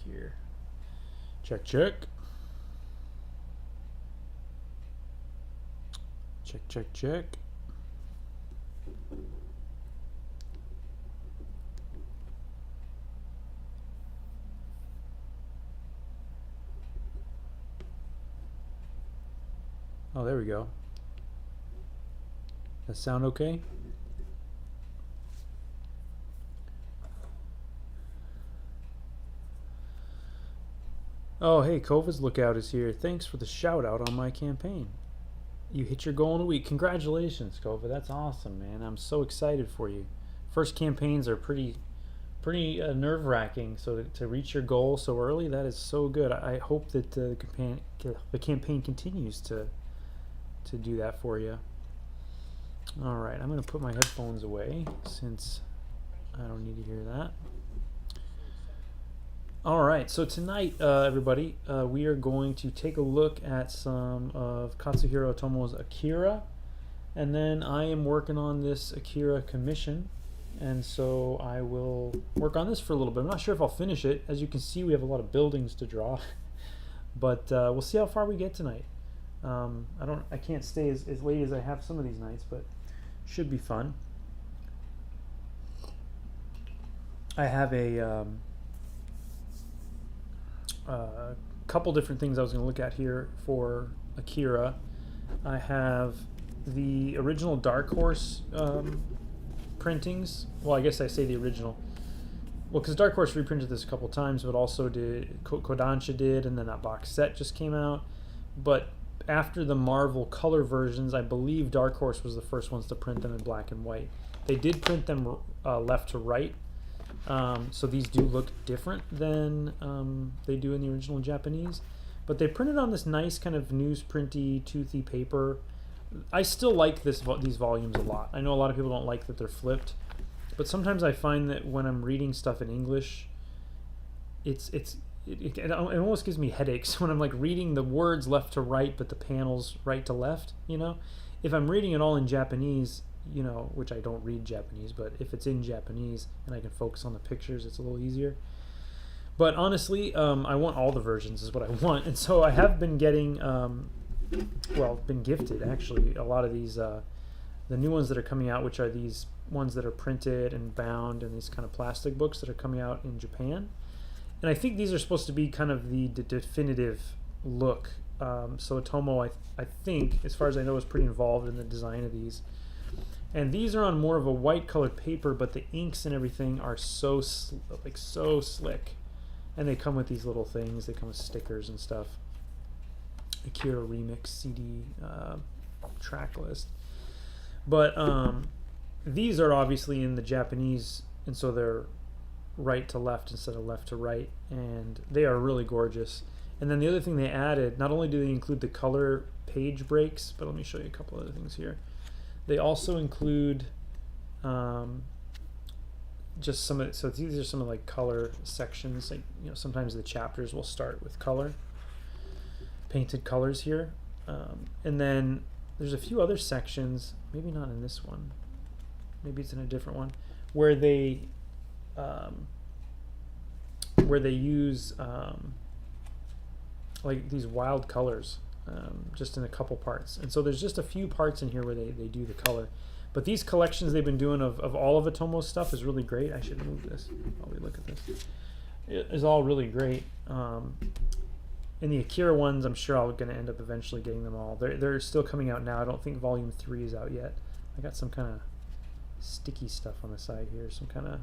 here. Check, check. Check, check, check. Oh, there we go. Does that sound okay? Oh, hey, Kova's Lookout is here. Thanks for the shout out on my campaign. You hit your goal in a week. Congratulations, Kova. That's awesome, man. I'm so excited for you. First campaigns are pretty nerve-wracking, so to reach your goal so early, that is so good. I hope that the campaign continues to do that for you. All right, I'm going to put my headphones away since I don't need to hear that. All right, so tonight, everybody, we are going to take a look at some of Katsuhiro Otomo's Akira, and then I am working on this Akira commission, and so I will work on this for a little bit. I'm not sure if I'll finish it. As you can see, we have a lot of buildings to draw, but we'll see how far we get tonight. I can't stay as late as I have some of these nights, but should be fun. I have a couple different things I was going to look at here for Akira. I have the original Dark Horse printings. Well, I guess I say the original. Well, because Dark Horse reprinted this a couple times, but also did Kodansha did, and then that box set just came out. But after the Marvel color versions, I believe Dark Horse was the first ones to print them in black and white. They did print them left to right. So these do look different than they do in the original Japanese, but they printed on this nice kind of newsprinty, toothy paper. I still like these volumes a lot. I know a lot of people don't like that they're flipped, but sometimes I find that when I'm reading stuff in English, it almost gives me headaches when I'm like reading the words left to right, but the panels right to left. You know, if I'm reading it all in Japanese, you know, which I don't read Japanese, but if it's in Japanese and I can focus on the pictures, it's a little easier. But honestly, I want all the versions is what I want. And so I have been getting, been gifted actually, a lot of these, the new ones that are coming out, which are these ones that are printed and bound and these kind of plastic books that are coming out in Japan. And I think these are supposed to be kind of the definitive look. So Otomo, I think, as far as I know, is pretty involved in the design of these. And these are on more of a white colored paper, but the inks and everything are so slick. And they come with these little things. They come with stickers and stuff. Akira Remix CD track list. But these are obviously in the Japanese, and so they're right to left instead of left to right. And they are really gorgeous. And then the other thing they added, not only do they include the color page breaks, but let me show you a couple other things here. They also include just some of, so these are some of like color sections. Like, you know, sometimes the chapters will start with color, painted colors here, and then there's a few other sections. Maybe not in this one. Maybe it's in a different one where they use like these wild colors. Just in a couple parts, and so there's just a few parts in here where they do the color, but these collections they've been doing of all of Otomo's stuff is really great. I should move this while we look at this. It is all really great. In the Akira ones, I'm sure I'm going to end up eventually getting them all. They're still coming out now. I don't think volume 3 is out yet. I got some kind of sticky stuff on the side here, some kind of,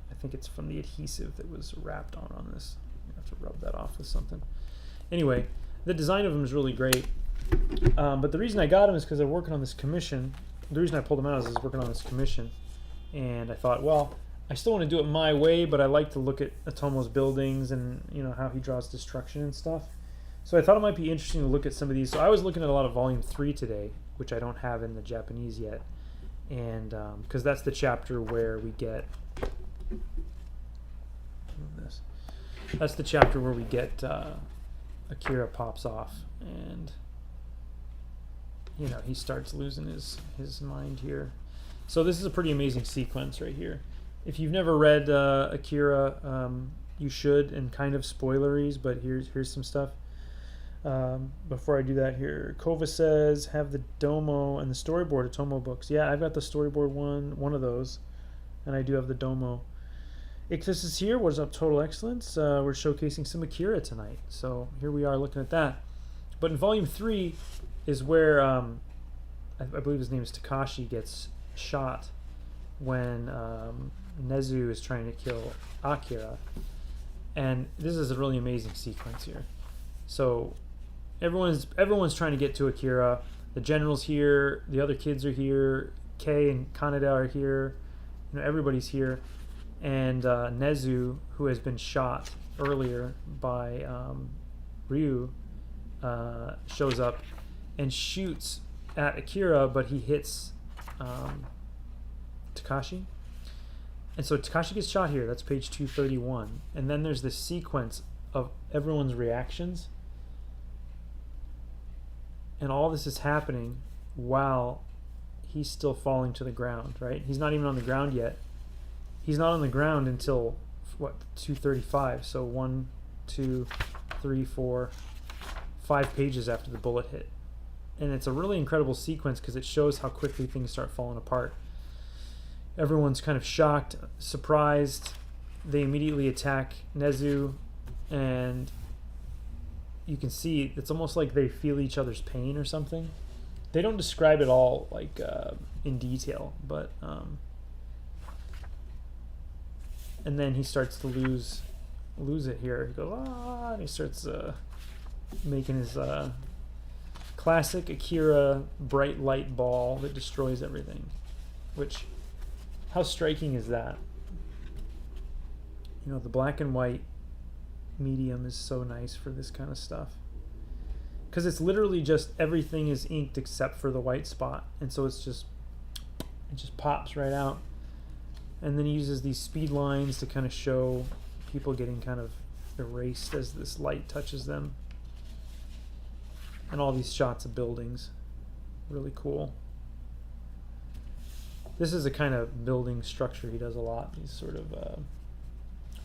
I think it's from the adhesive that was wrapped on this. I have to rub that off with something. Anyway, the design of them is really great, but the reason I got them is because they're working on this commission. The reason I pulled them out is I was working on this commission, and I thought, well, I still want to do it my way, but I like to look at Otomo's buildings and, you know, how he draws destruction and stuff. So I thought it might be interesting to look at some of these. So I was looking at a lot of volume 3 today, which I don't have in the Japanese yet, and because that's the chapter where we get this. That's the chapter where we get Akira pops off, and you know, he starts losing his mind here. So this is a pretty amazing sequence right here. If you've never read Akira, you should, and kind of spoileries, but here's some stuff. Before I do that here, Kova says, have the Domo and the storyboard Otomo books. Yeah, I've got the storyboard one of those, and I do have the Domo. Ichthus is here. What is up, Total Excellence? We're showcasing some Akira tonight, so here we are looking at that. But in Volume 3 is where I believe his name is Takashi gets shot when Nezu is trying to kill Akira. And this is a really amazing sequence here. So everyone's trying to get to Akira. The general's here. The other kids are here. Kei and Kaneda are here. You know, everybody's here. And Nezu, who has been shot earlier by Ryu, shows up and shoots at Akira, but he hits Takashi. And so Takashi gets shot here. That's page 231. And then there's this sequence of everyone's reactions. And all this is happening while he's still falling to the ground, right? He's not even on the ground yet. He's not on the ground until, what, 235. So 1, 2, 3, 4, 5 pages after the bullet hit. And it's a really incredible sequence because it shows how quickly things start falling apart. Everyone's kind of shocked, surprised. They immediately attack Nezu, and you can see it's almost like they feel each other's pain or something. They don't describe it all like in detail, but and then he starts to lose it here. He goes, ah, and he starts making his classic Akira bright light ball that destroys everything. Which, how striking is that? You know, the black and white medium is so nice for this kind of stuff. Because it's literally just everything is inked except for the white spot. And so it just pops right out. And then he uses these speed lines to kind of show people getting kind of erased as this light touches them. And all these shots of buildings. Really cool. This is a kind of building structure he does a lot. These sort of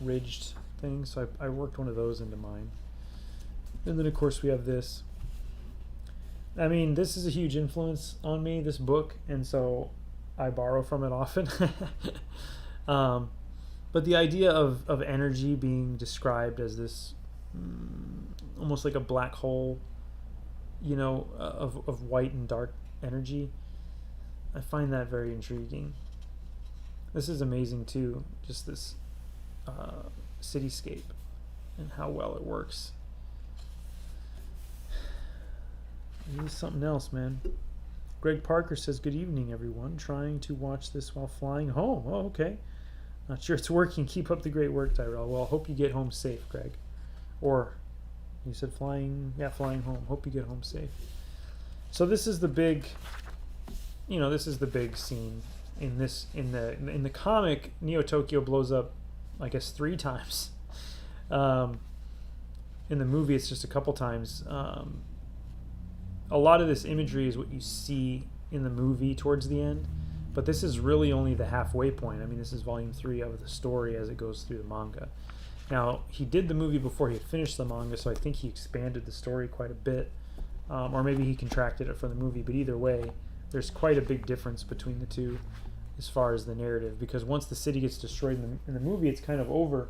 ridged things. So I worked one of those into mine. And then of course we have this. I mean, this is a huge influence on me, this book, and so I borrow from it often. But the idea of energy being described as this almost like a black hole, you know, of white and dark energy, I find that very intriguing. This is amazing too, just this cityscape and how well it works. This is something else, man. Greg Parker says, good evening, everyone. Trying to watch this while flying home. Oh, okay. Not sure it's working. Keep up the great work, Tyrell. Well, hope you get home safe, Greg. Or, you said flying? Yeah, flying home. Hope you get home safe. So this is the big, you know, this is the big scene in this, in the comic. Neo Tokyo blows up, I guess, 3 times. In the movie, it's just a couple times. A lot of this imagery is what you see in the movie towards the end, but this is really only the halfway point. I mean, this is volume 3 of the story as it goes through the manga. Now, he did the movie before he had finished the manga, so I think he expanded the story quite a bit, or maybe he contracted it from the movie, but either way, there's quite a big difference between the two as far as the narrative, because once the city gets destroyed in the movie, it's kind of over.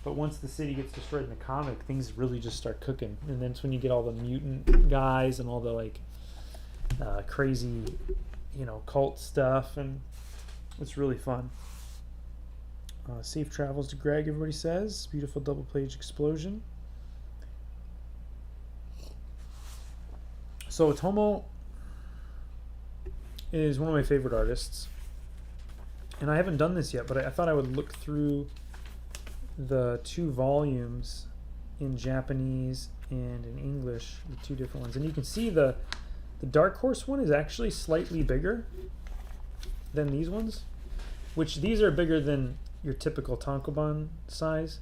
But once the city gets destroyed in the comic, things really just start cooking. And then it's when you get all the mutant guys and all the like crazy, you know, cult stuff, and it's really fun. Safe travels to Greg, everybody says. Beautiful double page explosion. So Otomo is one of my favorite artists. And I haven't done this yet, but I thought I would look through the 2 volumes in Japanese and in English, the 2 different ones. And you can see the Dark Horse one is actually slightly bigger than these ones, which these are bigger than your typical tankobon size,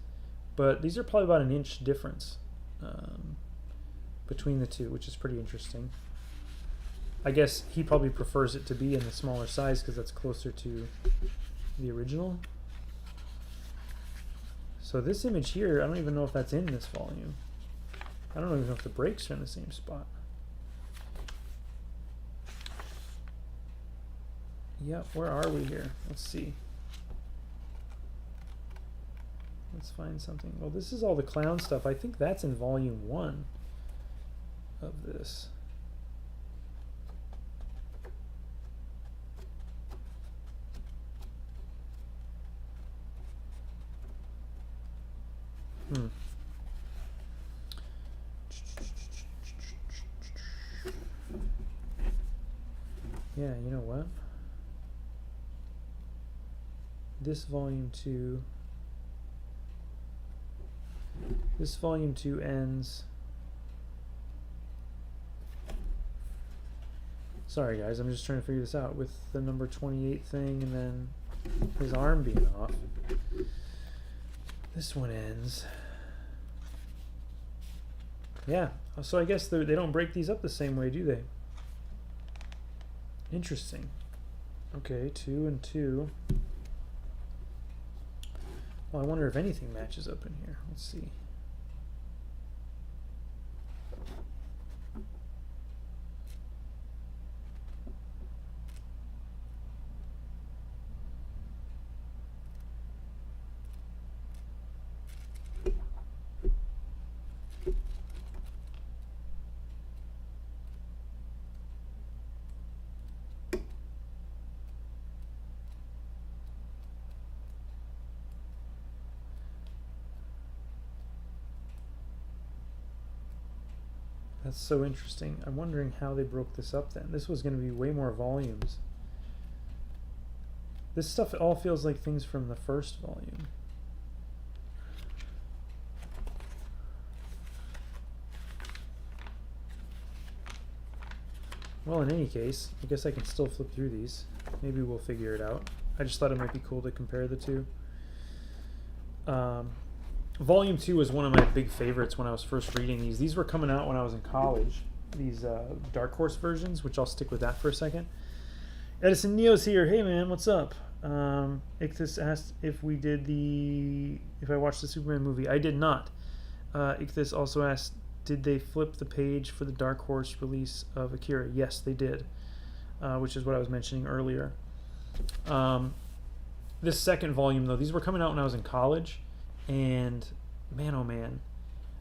but these are probably about an inch difference between the 2, which is pretty interesting. I guess he probably prefers it to be in the smaller size because that's closer to the original. So this image here, I don't even know if that's in this volume. I don't even know if the breaks are in the same spot. Yep, where are we here? Let's see. Let's find something. Well, this is all the clown stuff. I think that's in volume 1 of this. Yeah, you know what? This volume 2 ends. Sorry guys, I'm just trying to figure this out with the number 28 thing and then his arm being off. This one ends. Yeah, so I guess they don't break these up the same way, do they? Interesting. Okay, 2 and 2. Well, I wonder if anything matches up in here. Let's see. That's so interesting. I'm wondering how they broke this up then. This was going to be way more volumes. This stuff all feels like things from the first volume. Well, in any case, I guess I can still flip through these. Maybe we'll figure it out. I just thought it might be cool to compare the two. Volume 2 was one of my big favorites when I was first reading these. These were coming out when I was in college, these Dark Horse versions, which I'll stick with that for a second. Edison Neo's here. Hey man, what's up? Ichthus asked if I watched the Superman movie. I did not. Ichthus also asked, did they flip the page for the Dark Horse release of Akira? Yes, they did, which is what I was mentioning earlier. This second volume, though, these were coming out when I was in college. And man, oh man,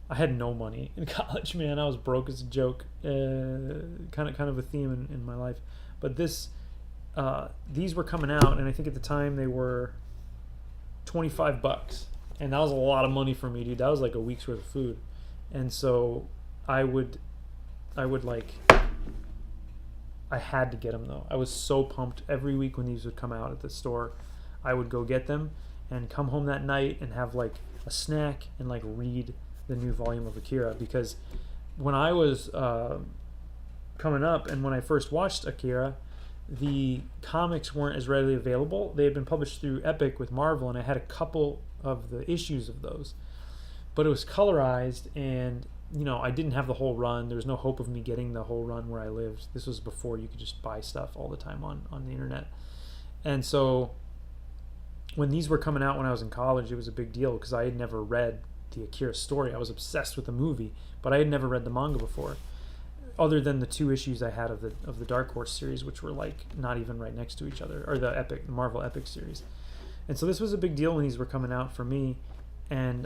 I had no money in college, man. I was broke as a joke. Kind of a theme in my life. But these were coming out, and I think at the time they were $25, and that was a lot of money for me, dude. That was like a week's worth of food. And so I had to get them though. I was so pumped every week when these would come out at the store. I would go get them and come home that night and have like a snack and like read the new volume of Akira, because when I was coming up and when I first watched Akira, the comics weren't as readily available. They had been published through Epic with Marvel, and I had a couple of the issues of those, but it was colorized, and you know, I didn't have the whole run. There was no hope of me getting the whole run where I lived. This was before you could just buy stuff all the time on the internet. And so when these were coming out when I was in college, it was a big deal because I had never read the Akira story. I was obsessed with the movie, but I had never read the manga before, other than the 2 issues I had of the Dark Horse series, which were like not even right next to each other, or the Marvel Epic series. And so this was a big deal when these were coming out for me. And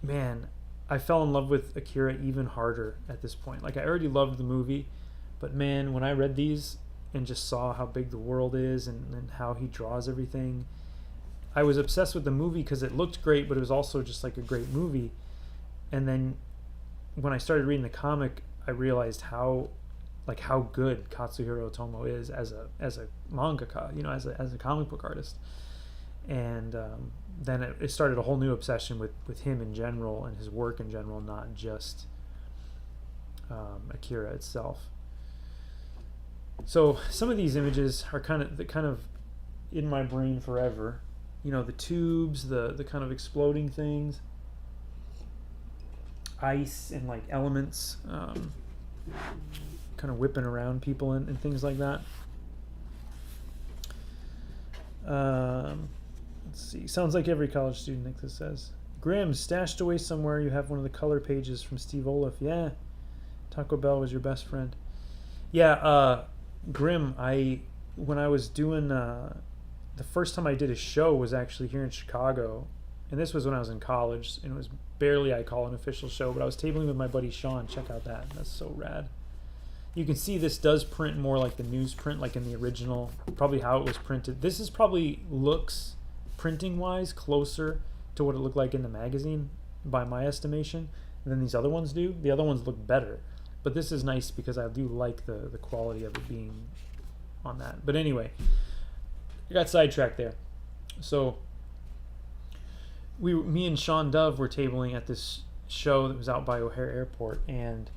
man, I fell in love with Akira even harder at this point. Like, I already loved the movie, but man, when I read these and just saw how big the world is and how he draws everything, I was obsessed with the movie because it looked great, but it was also just like a great movie. And then when I started reading the comic, I realized how good Katsuhiro Otomo is as a mangaka, you know, as a comic book artist. And then it started a whole new obsession with him in general and his work in general, not just Akira itself. So some of these images are kind of in my brain forever. You know, the tubes, the kind of exploding things, ice and like elements, kind of whipping around people and things like that. Let's see. Sounds like every college student, Nicholas says. Grim, stashed away somewhere, you have one of the color pages from Steve Olaf. Yeah, Taco Bell was your best friend. Yeah, Grim, when I was doing the first time I did a show was actually here in Chicago, and this was when I was in college, and it was barely, I call, an official show, but I was tabling with my buddy Sean. Check out that. That's so rad. You can see this does print more like the newsprint, like in the original, probably how it was printed. This is probably looks, printing-wise, closer to what it looked like in the magazine, by my estimation, than these other ones do. The other ones look better, but this is nice because I do like the quality of it being on that. But anyway, I got sidetracked there. So me and Sean Dove were tabling at this show that was out by O'Hare Airport, and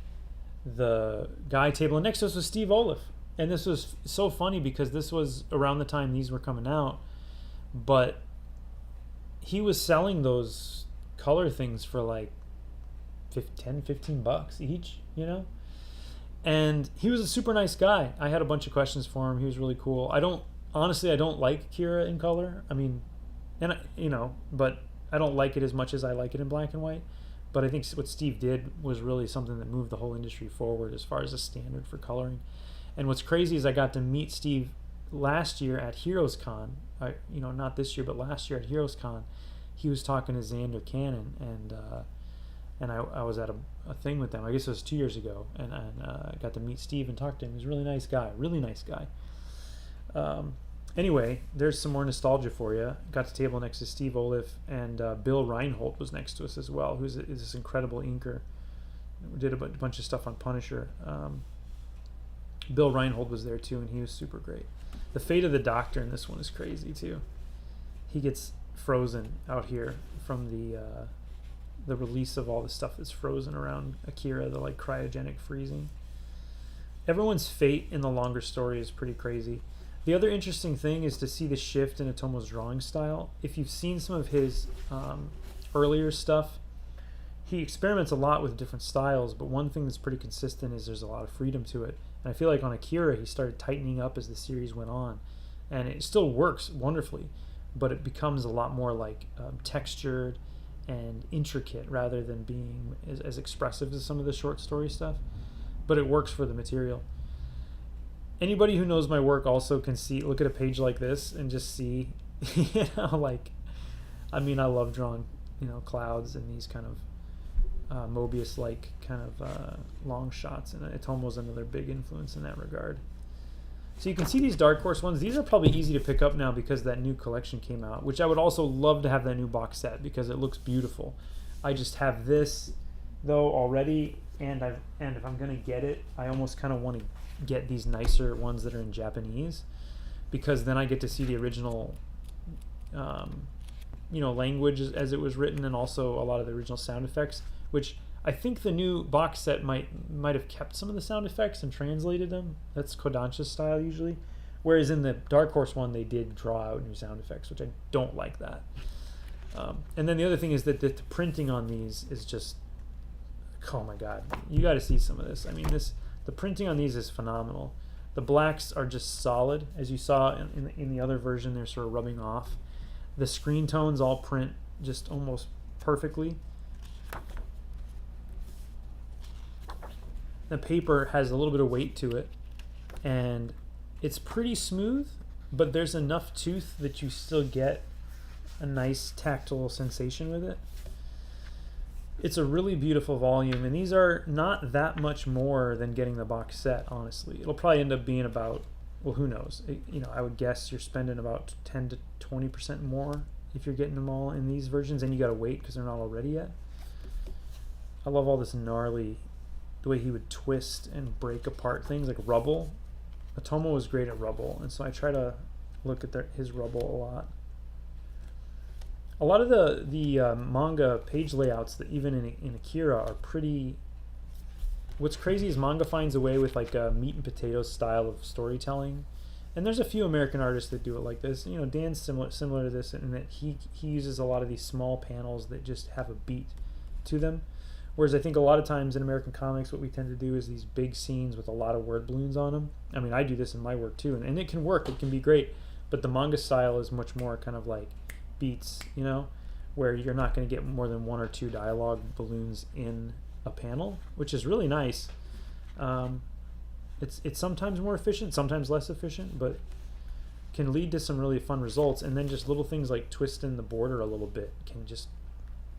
the guy tabling next to us was Steve Olaf. And this was so funny because this was around the time these were coming out, but he was selling those color things for like $10-15 each, you know? And he was a super nice guy. I had a bunch of questions for him. He was really cool. I don't like Akira in color. I mean, but I don't like it as much as I like it in black and white. But I think what Steve did was really something that moved the whole industry forward as far as a standard for coloring. And what's crazy is I got to meet Steve last year at Heroes Con. Not this year, but last year at Heroes Con. He was talking to Xander Cannon, and I was at a thing with them. I guess it was 2 years ago, and I got to meet Steve and talk to him. He was a really nice guy. Anyway, there's some more nostalgia for you. Got to table next to Steve Olaf, and Bill Reinhold was next to us as well, who's this incredible inker. We did a bunch of stuff on Punisher. Bill Reinhold was there too, and he was super great. The fate of the Doctor in this one is crazy too. He gets frozen out here from the release of all the stuff that's frozen around Akira, the like cryogenic freezing. Everyone's fate in the longer story is pretty crazy. The other interesting thing is to see the shift in Otomo's drawing style. If you've seen some of his earlier stuff, he experiments a lot with different styles, but one thing that's pretty consistent is there's a lot of freedom to it. And I feel like on Akira, he started tightening up as the series went on. And it still works wonderfully, but it becomes a lot more like textured and intricate rather than being as expressive as some of the short story stuff. But it works for the material. Anybody who knows my work also can look at a page like this and just see, I love drawing, clouds and these kind of Mobius-like kind of long shots, and Otomo's another big influence in that regard. So you can see these Dark Horse ones. These are probably easy to pick up now because that new collection came out, which I would also love to have that new box set because it looks beautiful. I just have this, though, already, and if I'm going to get it, I almost kind of want to get these nicer ones that are in Japanese, because then I get to see the original language as it was written, and also a lot of the original sound effects, which I think the new box set might have kept some of the sound effects and translated them. That's Kodansha's style usually, whereas in the Dark Horse one they did draw out new sound effects, which I don't like that. And then the other thing is that the printing on these is just, oh my god, you got to see some of this. I mean, the printing on these is phenomenal. The blacks are just solid, as you saw in the other version. They're sort of rubbing off. The screen tones all print just almost perfectly. The paper has a little bit of weight to it, and it's pretty smooth, but there's enough tooth that you still get a nice tactile sensation with it. It's a really beautiful volume, and these are not that much more than getting the box set, honestly. It'll probably end up being about, well, who knows? I would guess you're spending about 10 to 20% more if you're getting them all in these versions, and you gotta wait because they're not all ready yet. I love all this gnarly, the way he would twist and break apart things like rubble. Otomo was great at rubble, and so I try to look at his rubble a lot. A lot of the manga page layouts that even in Akira are pretty. What's crazy is manga finds a way with like a meat and potatoes style of storytelling, and there's a few American artists that do it like this. Dan's similar to this in that he uses a lot of these small panels that just have a beat to them. Whereas I think a lot of times in American comics, what we tend to do is these big scenes with a lot of word balloons on them. I mean, I do this in my work too, and it can work. It can be great, but the manga style is much more kind of like beats, where you're not going to get more than 1 or 2 dialogue balloons in a panel, which is really nice. It's sometimes more efficient, sometimes less efficient, but can lead to some really fun results. And then just little things like twisting the border a little bit can just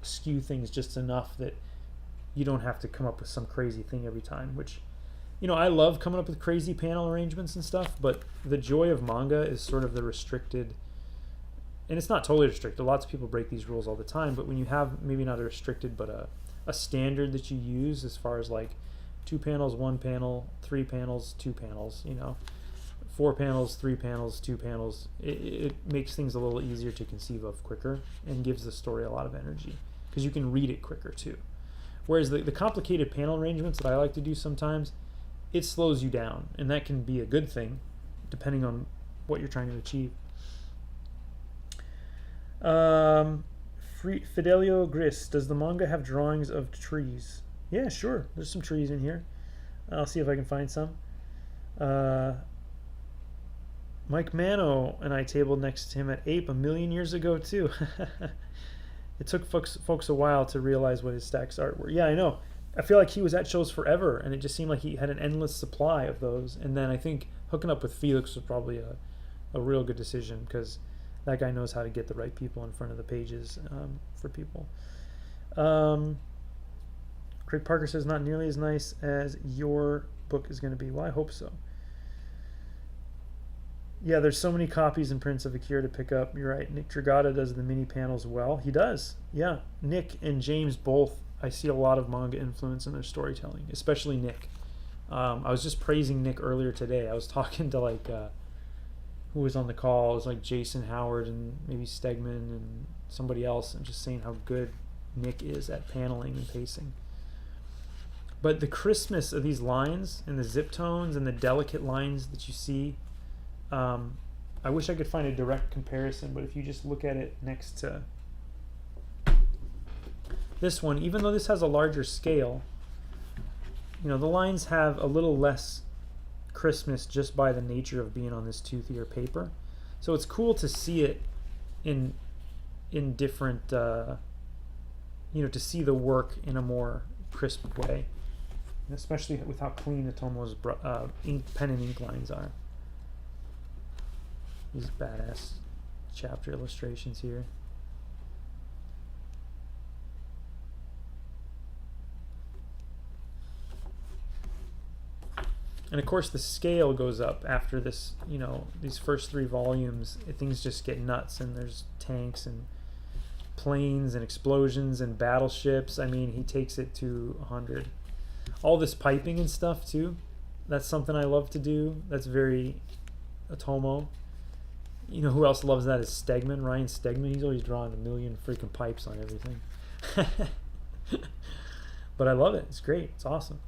skew things just enough that you don't have to come up with some crazy thing every time, which, I love coming up with crazy panel arrangements and stuff, but the joy of manga is sort of the restricted, and it's not totally restricted. Lots of people break these rules all the time, but when you have maybe not a restricted, but a standard that you use as far as like 2 panels, 1 panel, 3 panels, 2 panels, 4 panels, 3 panels, 2 panels, it makes things a little easier to conceive of quicker and gives the story a lot of energy because you can read it quicker too. Whereas the complicated panel arrangements that I like to do sometimes, it slows you down, and that can be a good thing depending on what you're trying to achieve. Fidelio Gris, does the manga have drawings of trees? Yeah, sure. There's some trees in here. I'll see if I can find some. Mike Mano and I tabled next to him at Ape a million years ago too. It took folks a while to realize what his stacks art were. Yeah, I know. I feel like he was at shows forever, and it just seemed like he had an endless supply of those. And then I think hooking up with Felix was probably a real good decision, because that guy knows how to get the right people in front of the pages for people. Craig Parker says, not nearly as nice as your book is going to be. Well, I hope so. Yeah, there's so many copies and prints of Akira to pick up. You're right. Nick Dragata does the mini panels well. He does. Yeah. Nick and James both, I see a lot of manga influence in their storytelling, especially Nick. I was just praising Nick earlier today. I was talking to who was on the call. It was like Jason Howard and maybe Stegman and somebody else, and just saying how good Nick is at paneling and pacing. But the crispness of these lines and the zip tones and the delicate lines that you see, I wish I could find a direct comparison, but if you just look at it next to this one, even though this has a larger scale, the lines have a little less crispness just by the nature of being on this toothier paper. So it's cool to see it in different, to see the work in a more crisp way, and especially with how clean Otomo's pen and ink lines are. These badass chapter illustrations here. And of course the scale goes up after this, these first 3 volumes. Things just get nuts, and there's tanks and planes and explosions and battleships. I mean, he takes it to 100. All this piping and stuff too. That's something I love to do. That's very Otomo. Who else loves that is Stegman, Ryan Stegman. He's always drawing a million freaking pipes on everything. But I love it. It's great. It's awesome.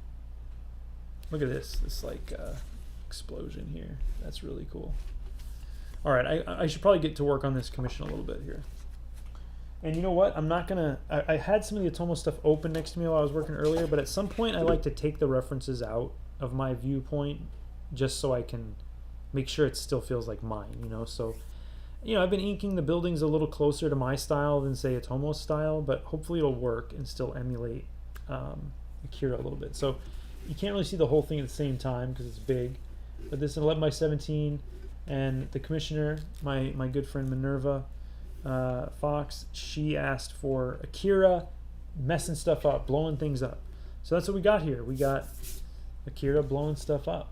Look at this explosion here. That's really cool. All right, I should probably get to work on this commission a little bit here. And you know what? I'm not gonna. I had some of the Otomo stuff open next to me while I was working earlier, but at some point I like to take the references out of my viewpoint just so I can make sure it still feels like mine. So I've been inking the buildings a little closer to my style than say Otomo's style, but hopefully it'll work and still emulate Akira a little bit. So you can't really see the whole thing at the same time because it's big, but this is 11 by 17, and the commissioner, my good friend Minerva Fox, she asked for Akira messing stuff up, blowing things up. So that's what we got here. We got Akira blowing stuff up.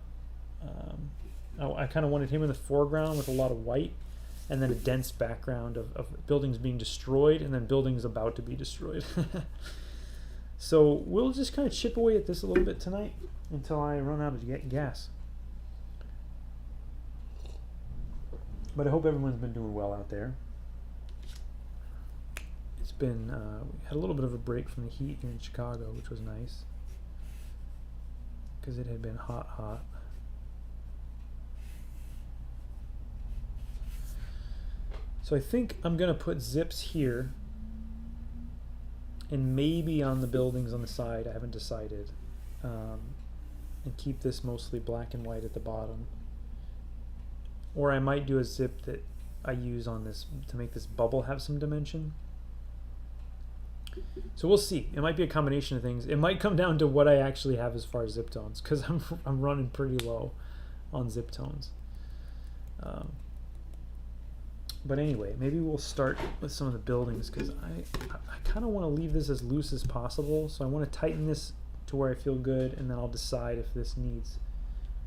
I kind of wanted him in the foreground with a lot of white, and then a dense background of buildings being destroyed and then buildings about to be destroyed. So we'll just kind of chip away at this a little bit tonight until I run out of gas. But I hope everyone's been doing well out there. It's been, we had a little bit of a break from the heat here in Chicago, which was nice, because it had been hot. So I think I'm going to put zips here and maybe on the buildings on the side. I haven't decided. And keep this mostly black and white at the bottom. Or I might do a zip that I use on this to make this bubble have some dimension. So we'll see. It might be a combination of things. It might come down to what I actually have as far as zip tones, because I'm running pretty low on zip tones. But anyway, maybe we'll start with some of the buildings, because I kind of want to leave this as loose as possible. So I want to tighten this to where I feel good, and then I'll decide if this needs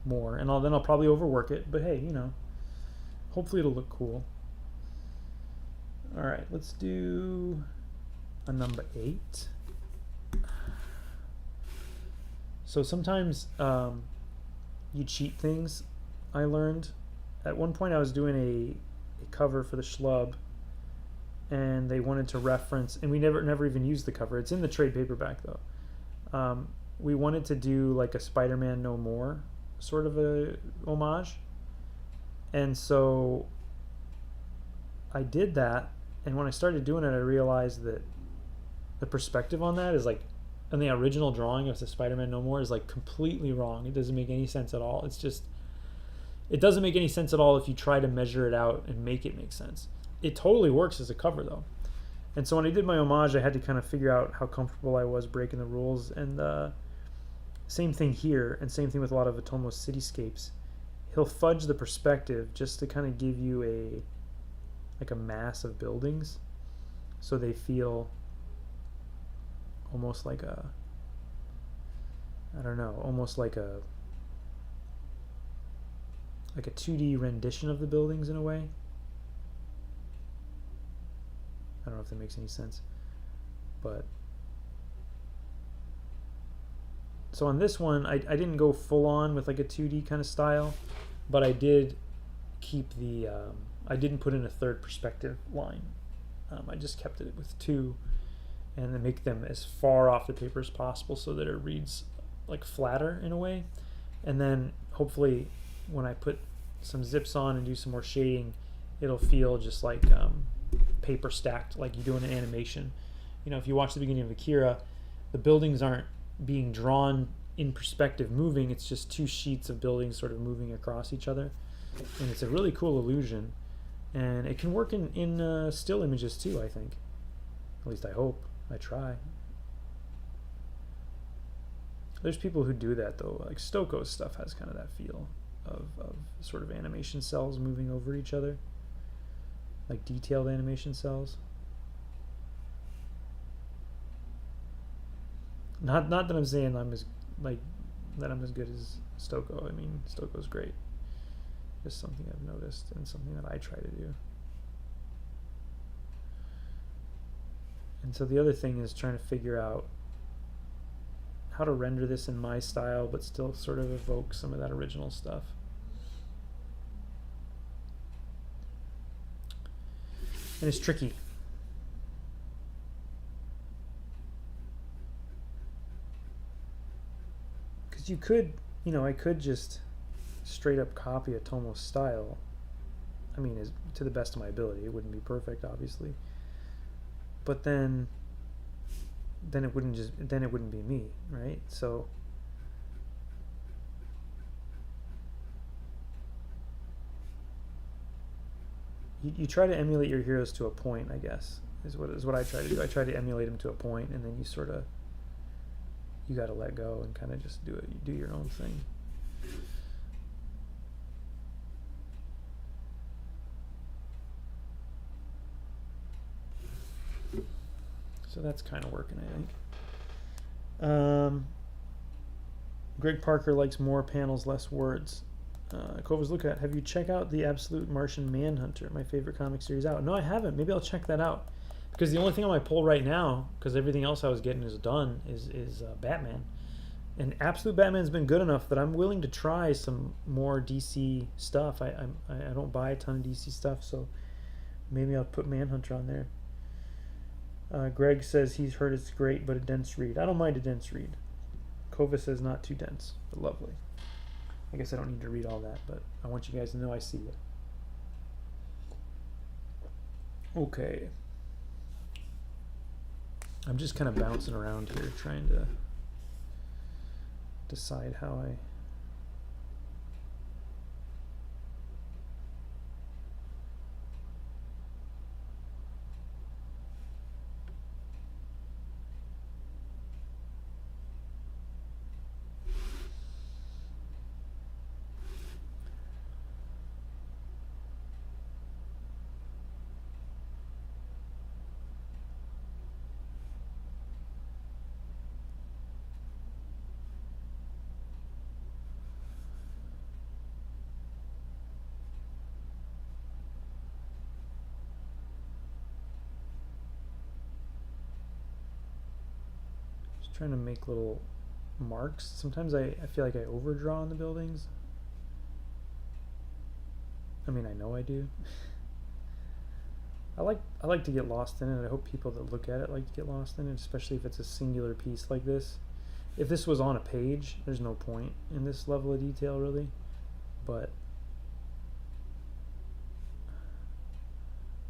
more, and then I'll probably overwork it. But hey, hopefully it'll look cool. All right, let's do a number 8. So sometimes you cheat things. I learned at one point I was doing a cover for the Schlub, and they wanted to reference, and we never even used the cover. It's in the trade paperback though. We wanted to do like a Spider-Man No More sort of a homage, and so I did that. And when I started doing it, I realized that the perspective on that is like, in the original drawing of the Spider-Man No More is like completely wrong. It doesn't make any sense at all. It's just, it doesn't make any sense at all if you try to measure it out and make it make sense. It totally works as a cover though. And so when I did my homage, I had to kind of figure out how comfortable I was breaking the rules. And same thing here, and same thing with a lot of Otomo's cityscapes. He'll fudge the perspective just to kind of give you a mass of buildings, so they feel almost like a, I don't know, almost like a 2D rendition of the buildings in a way. I don't know if that makes any sense. But so on this one, I didn't go full on with like a 2D kind of style, but I did keep the I didn't put in a third perspective line. I just kept it with 2, and then make them as far off the paper as possible so that it reads like flatter in a way. And then hopefully when I put some zips on and do some more shading, it'll feel just like paper stacked, like you do in an animation. If you watch the beginning of Akira, the buildings aren't being drawn in perspective moving, it's just 2 sheets of buildings sort of moving across each other. And it's a really cool illusion. And it can work in still images too, I think. At least I hope. I try. There's people who do that though. Like Stokoe's stuff has kind of that feel of sort of animation cells moving over each other. Like detailed animation cells. Not that I'm saying I'm as good as Stokoe. I mean, Stokoe's great. Just something I've noticed and something that I try to do. And so the other thing is trying to figure out how to render this in my style but still sort of evoke some of that original stuff. And it's tricky. Because you could, I could just straight up copy Otomo's style. I mean, to the best of my ability. It wouldn't be perfect, obviously. But then it wouldn't be me, right? So you try to emulate your heroes to a point, I guess, is what I try to do. I try to emulate them to a point, and then you got to let go and kind of just do your own thing. So that's kind of working, I think. Greg Parker likes more panels, less words. Kova's look at. Have you checked out the Absolute Martian Manhunter, my favorite comic series out? No, I haven't. Maybe I'll check that out. Because the only thing on my pull right now, because everything else I was getting is done, is Batman. And Absolute Batman's been good enough that I'm willing to try some more DC stuff. I don't buy a ton of DC stuff, so maybe I'll put Manhunter on there. Greg says he's heard it's great, but a dense read. I don't mind a dense read. Kova says not too dense, but lovely. I guess I don't need to read all that, but I want you guys to know I see it. Okay. I'm just kind of bouncing around here, trying to decide how I... trying to make little marks. Sometimes I feel like I overdraw on the buildings. I mean, I know I do. I like to get lost in it. I hope people that look at it like to get lost in it, especially if it's a singular piece like this. If this was on a page, there's no point in this level of detail really, but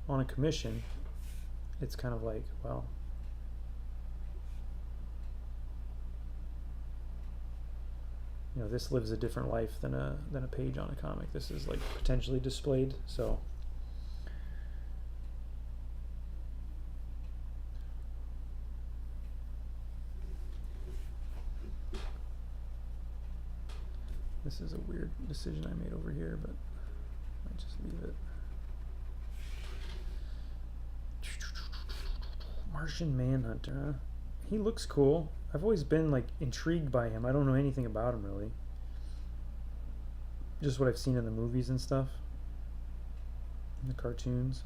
on a commission, it's kind of like, well, you know, this lives a different life than a page on a comic. This is like potentially displayed, so this is a weird decision I made over here, but I might just leave it. Martian Manhunter, huh? He looks cool. I've always been like intrigued by him. I don't know anything about him really. Just what I've seen in the movies and stuff. In the cartoons.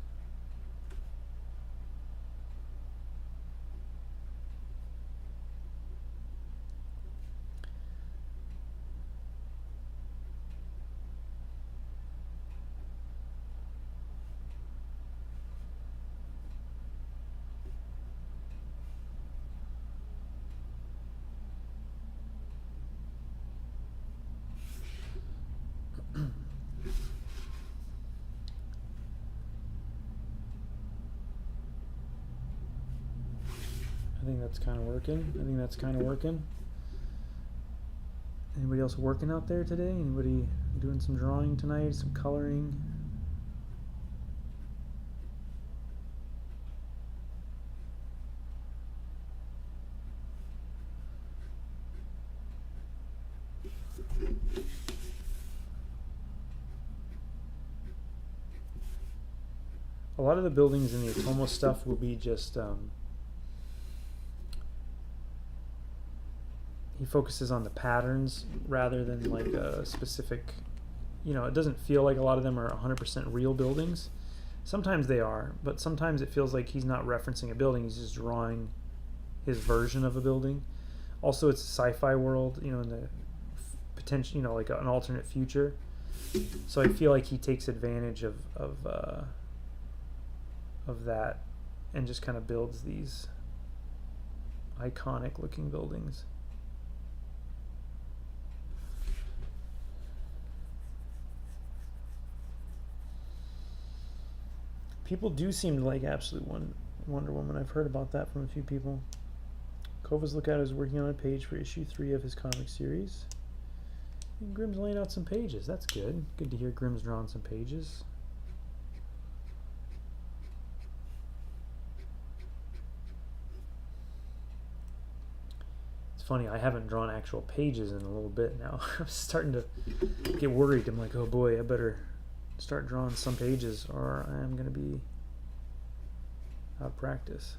I think that's kind of working. Anybody else working out there today? Anybody doing some drawing tonight? Some coloring? A lot of the buildings in the Otomo stuff will be just he focuses on the patterns rather than like a specific, you know, it doesn't feel like a lot of them are 100% real buildings. Sometimes they are, but sometimes it feels like he's not referencing a building, he's just drawing his version of a building. Also, it's a sci-fi world, you know, in the potential, you know, like an alternate future. So I feel like he takes advantage of that and just kind of builds these iconic looking buildings. People do seem to like Absolute Wonder Woman. I've heard about that from a few people. Kova's Lookout is working on a page for issue 3 of his comic series. And Grimm's laying out some pages. That's good. Good to hear Grimm's drawing some pages. It's funny, I haven't drawn actual pages in a little bit now. I'm starting to get worried. I'm like, oh boy, I better start drawing some pages or I am going to be out of practice.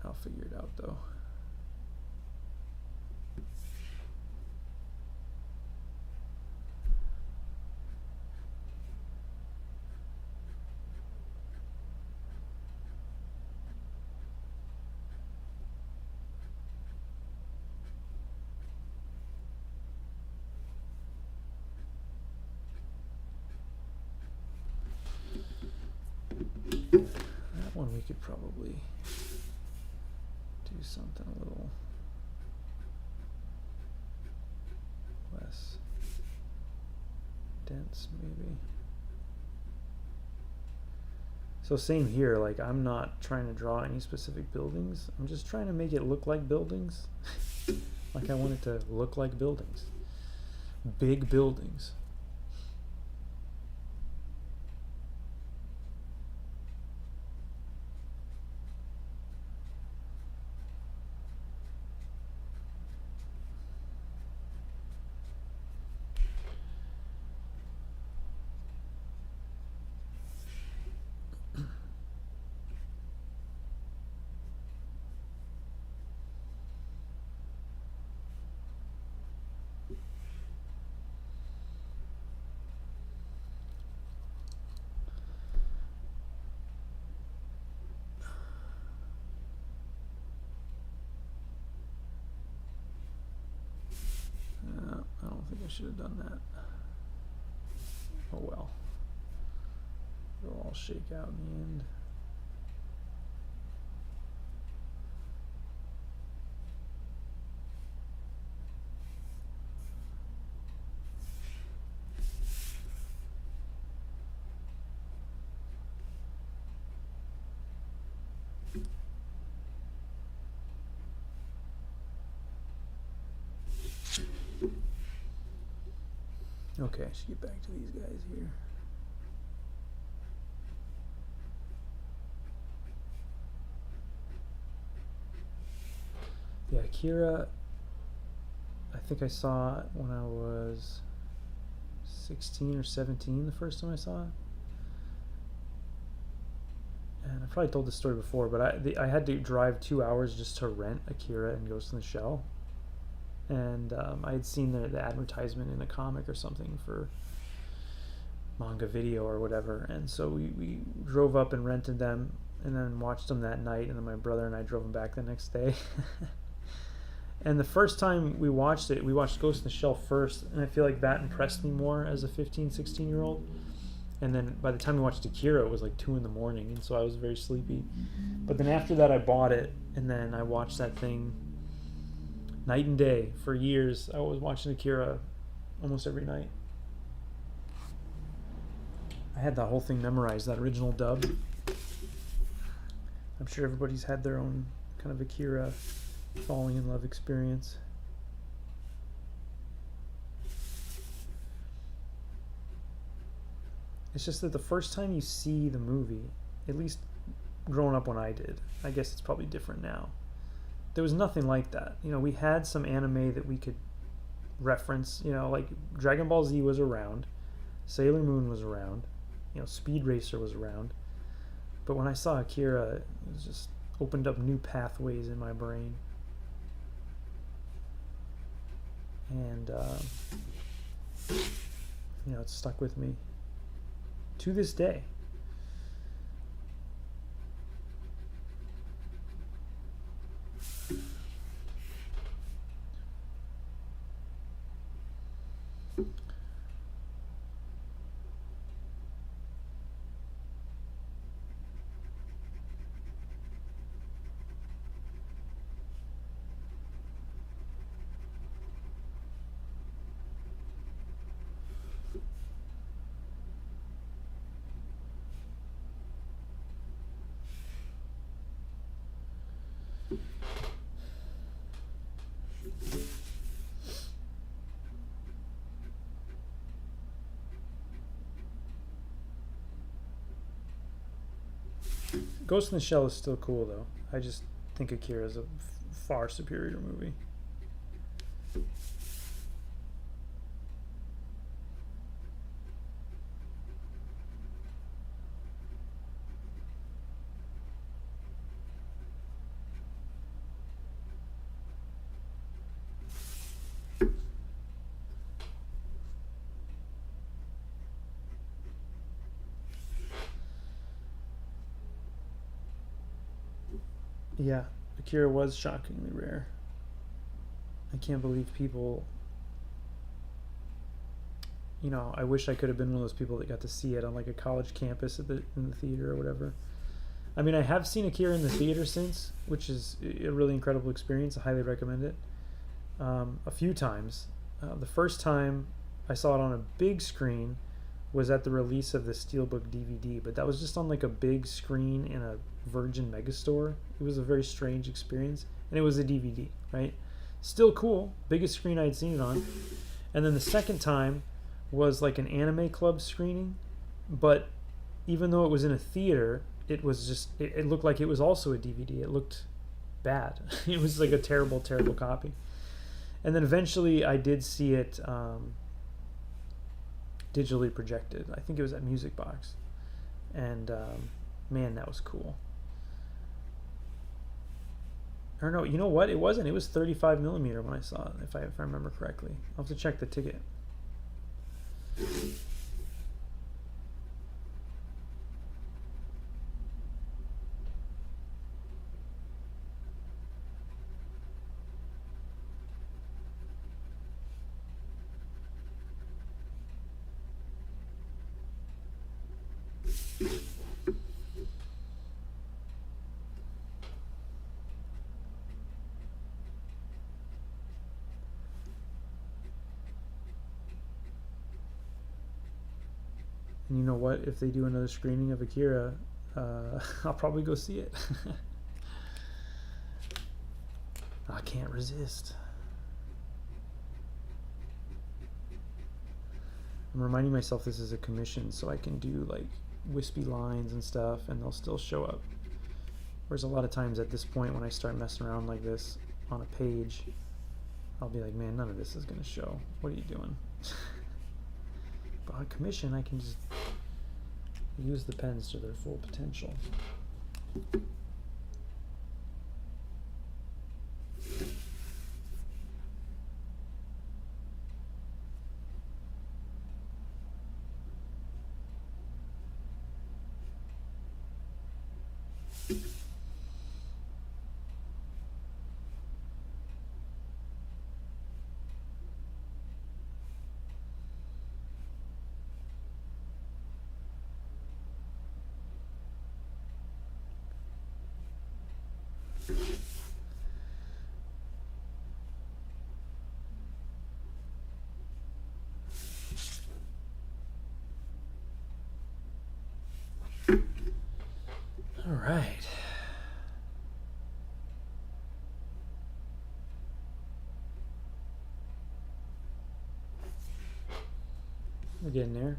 I'll figure it out though. We could probably do something a little less dense maybe. So same here, like I'm not trying to draw any specific buildings. I'm just trying to make it look like buildings. Like I want it to look like buildings. Big buildings. should have done that. Oh well. It'll all shake out in the end. Okay, I should get back to these guys here. Yeah, Akira, I think I saw it when I was 16 or 17 the first time I saw it. And I probably told this story before, but I had to drive 2 hours just to rent Akira and Ghost in the Shell. And I had seen the advertisement in a comic or something for manga video or whatever, and so we drove up and rented them and then watched them that night, and then my brother and I drove them back the next day. And the first time we watched it, we watched Ghost in the Shell first, and I feel like that impressed me more as a 15, 16-year-old. And then by the time we watched Akira, it was like 2 in the morning, and so I was very sleepy. But then after that, I bought it, and then I watched that thing night and day for years. I was watching Akira almost every night. I had that whole thing memorized, that original dub. I'm sure everybody's had their own kind of Akira falling in love experience. It's just that the first time you see the movie, at least growing up when I did, I guess it's probably different now, there was nothing like that. You know, we had some anime that we could reference, you know, like Dragon Ball Z was around, Sailor Moon was around, you know, Speed Racer was around. But when I saw Akira, it was just opened up new pathways in my brain. And, you know, it's stuck with me to this day. Ghost in the Shell is still cool, though. I just think Akira is a far superior movie. Yeah, Akira was shockingly rare. I can't believe people, you know, I wish I could have been one of those people that got to see it on like a college campus in the theater or whatever. I mean, I have seen Akira in the theater since, which is a really incredible experience. I highly recommend it. A few times. The first time I saw it on a big screen was at the release of the Steelbook DVD, but that was just on like a big screen in a Virgin Megastore. It was a very strange experience, and it was a DVD, right? Still cool, biggest screen I'd seen it on. And then the second time was like an anime club screening, but even though it was in a theater, it was just, it looked like it was also a DVD. It looked bad. It was like a terrible, terrible copy. And then eventually I did see it digitally projected. I think it was at Music Box. And man, that was cool. Or no, you know what? It wasn't. It was 35 millimeter when I saw it, if I remember correctly. I'll have to check the ticket. you know what? If they do another screening of Akira, I'll probably go see it. I can't resist. I'm reminding myself this is a commission, so I can do like wispy lines and stuff, and they'll still show up. Whereas a lot of times at this point, when I start messing around like this on a page, I'll be like, man, none of this is going to show. What are you doing? But on commission, I can just use the pens to their full potential. All right. We're getting there.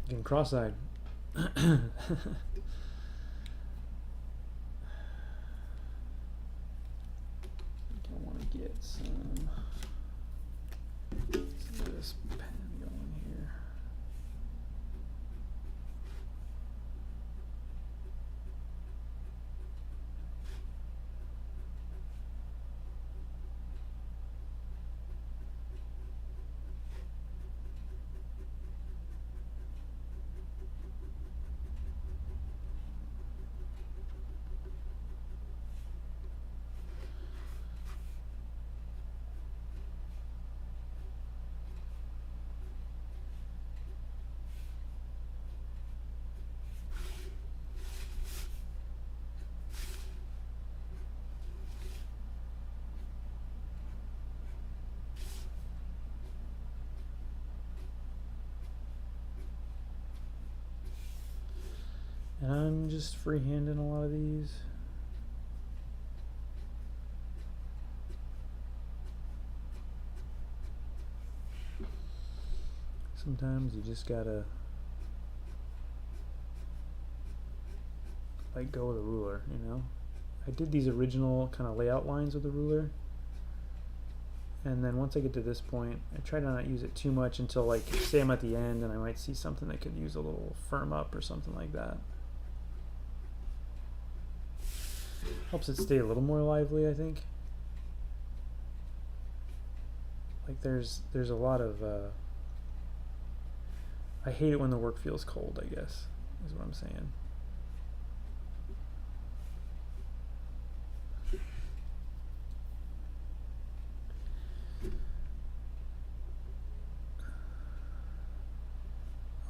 Getting cross-eyed. Don't want to get some of this pen going here. And I'm just freehanding a lot of these. Sometimes you just gotta like go with a ruler, you know? I did these original kind of layout lines with a ruler. And then once I get to this point, I try to not use it too much until, like, say I'm at the end and I might see something that could use a little firm up or something like that. Helps it stay a little more lively, I think. Like there's a lot of I hate it when the work feels cold, I guess, is what I'm saying.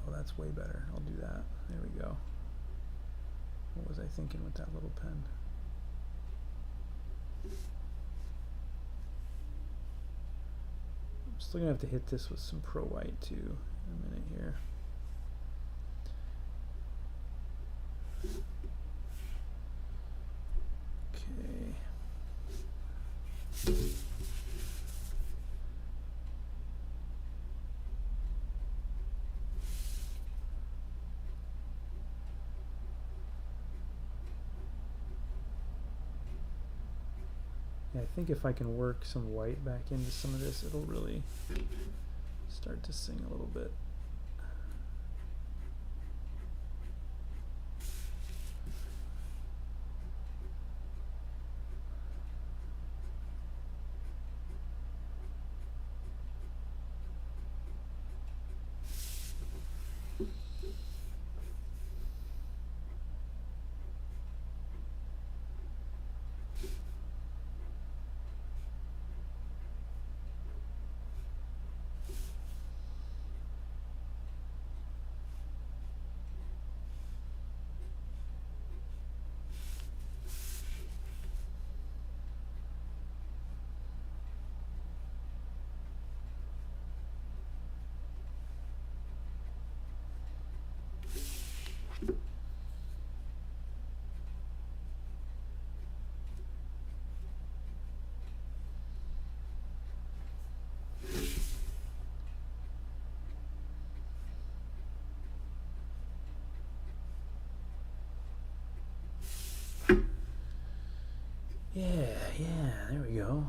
Oh, that's way better. I'll do that. There we go. What was I thinking with that little pen? I'm still gonna have to hit this with some Pro White too in a minute here. Okay. Yeah, I think if I can work some white back into some of this, it'll really start to sing a little bit. There we go.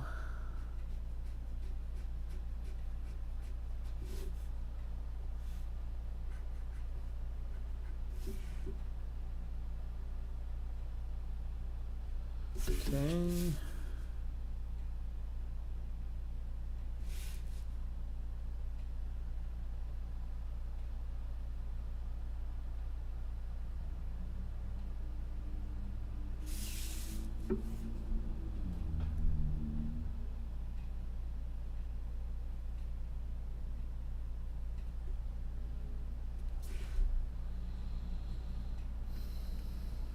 Okay.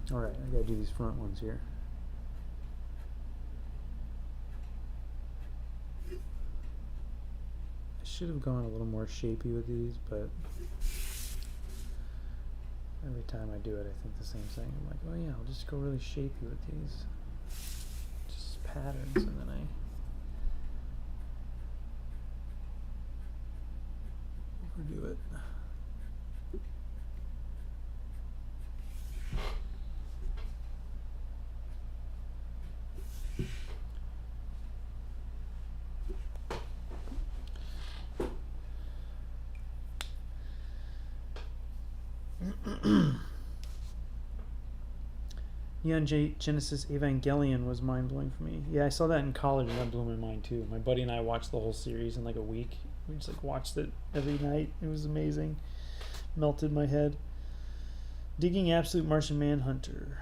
All right, I gotta do these front ones here. I should have gone a little more shapy with these, but every time I do it, I think the same thing. I'm like, oh yeah, I'll just go really shapy with these. Just patterns, and then I overdo it. Neon Genesis Evangelion was mind-blowing for me. Yeah, I saw that in college and that blew my mind too. My buddy and I watched the whole series in like a week. We just like watched it every night. It was amazing. Melted my head. Digging Absolute Martian Manhunter.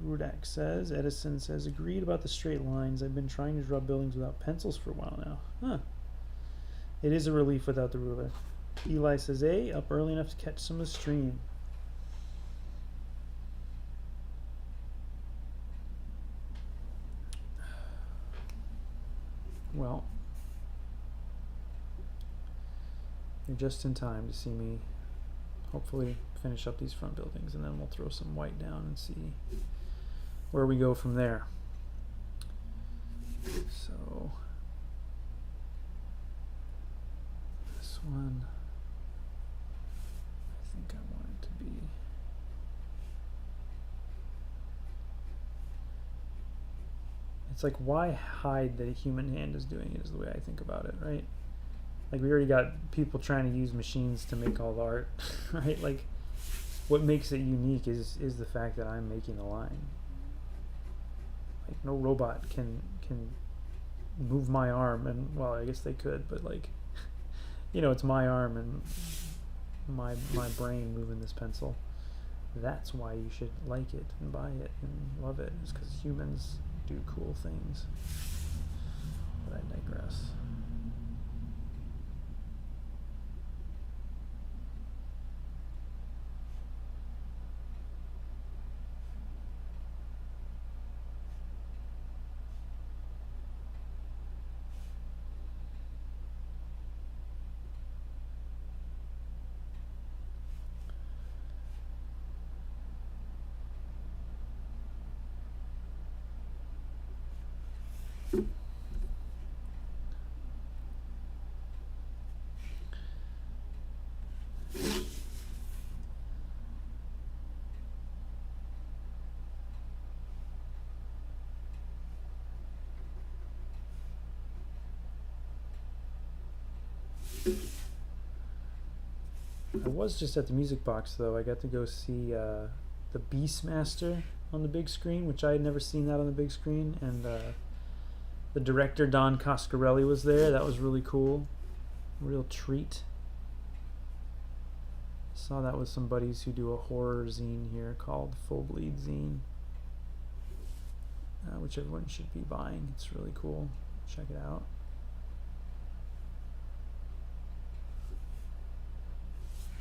Rudak says, Edison says, agreed about the straight lines. I've been trying to draw buildings without pencils for a while now. Huh. It is a relief without the ruler. Eli says, A, up early enough to catch some of the stream. Well, you're just in time to see me hopefully finish up these front buildings, and then we'll throw some white down and see where we go from there. So this one, I think I want it to be it's like, why hide that a human hand is doing it is the way I think about it, right? Like, we already got people trying to use machines to make all the art, right? Like, what makes it unique is the fact that I'm making the line. Like, no robot can move my arm, and, well, I guess they could, but, like, you know, it's my arm and my brain moving this pencil. That's why you should like it and buy it and love it, is because humans do cool things. But I digress. I was just at the Music Box, though. I got to go see the Beastmaster on the big screen, which I had never seen that on the big screen, and the director Don Coscarelli was there. That was really cool. Real treat. Saw that with some buddies who do a horror zine here called Full Bleed Zine, which everyone should be buying. It's really cool. Check it out.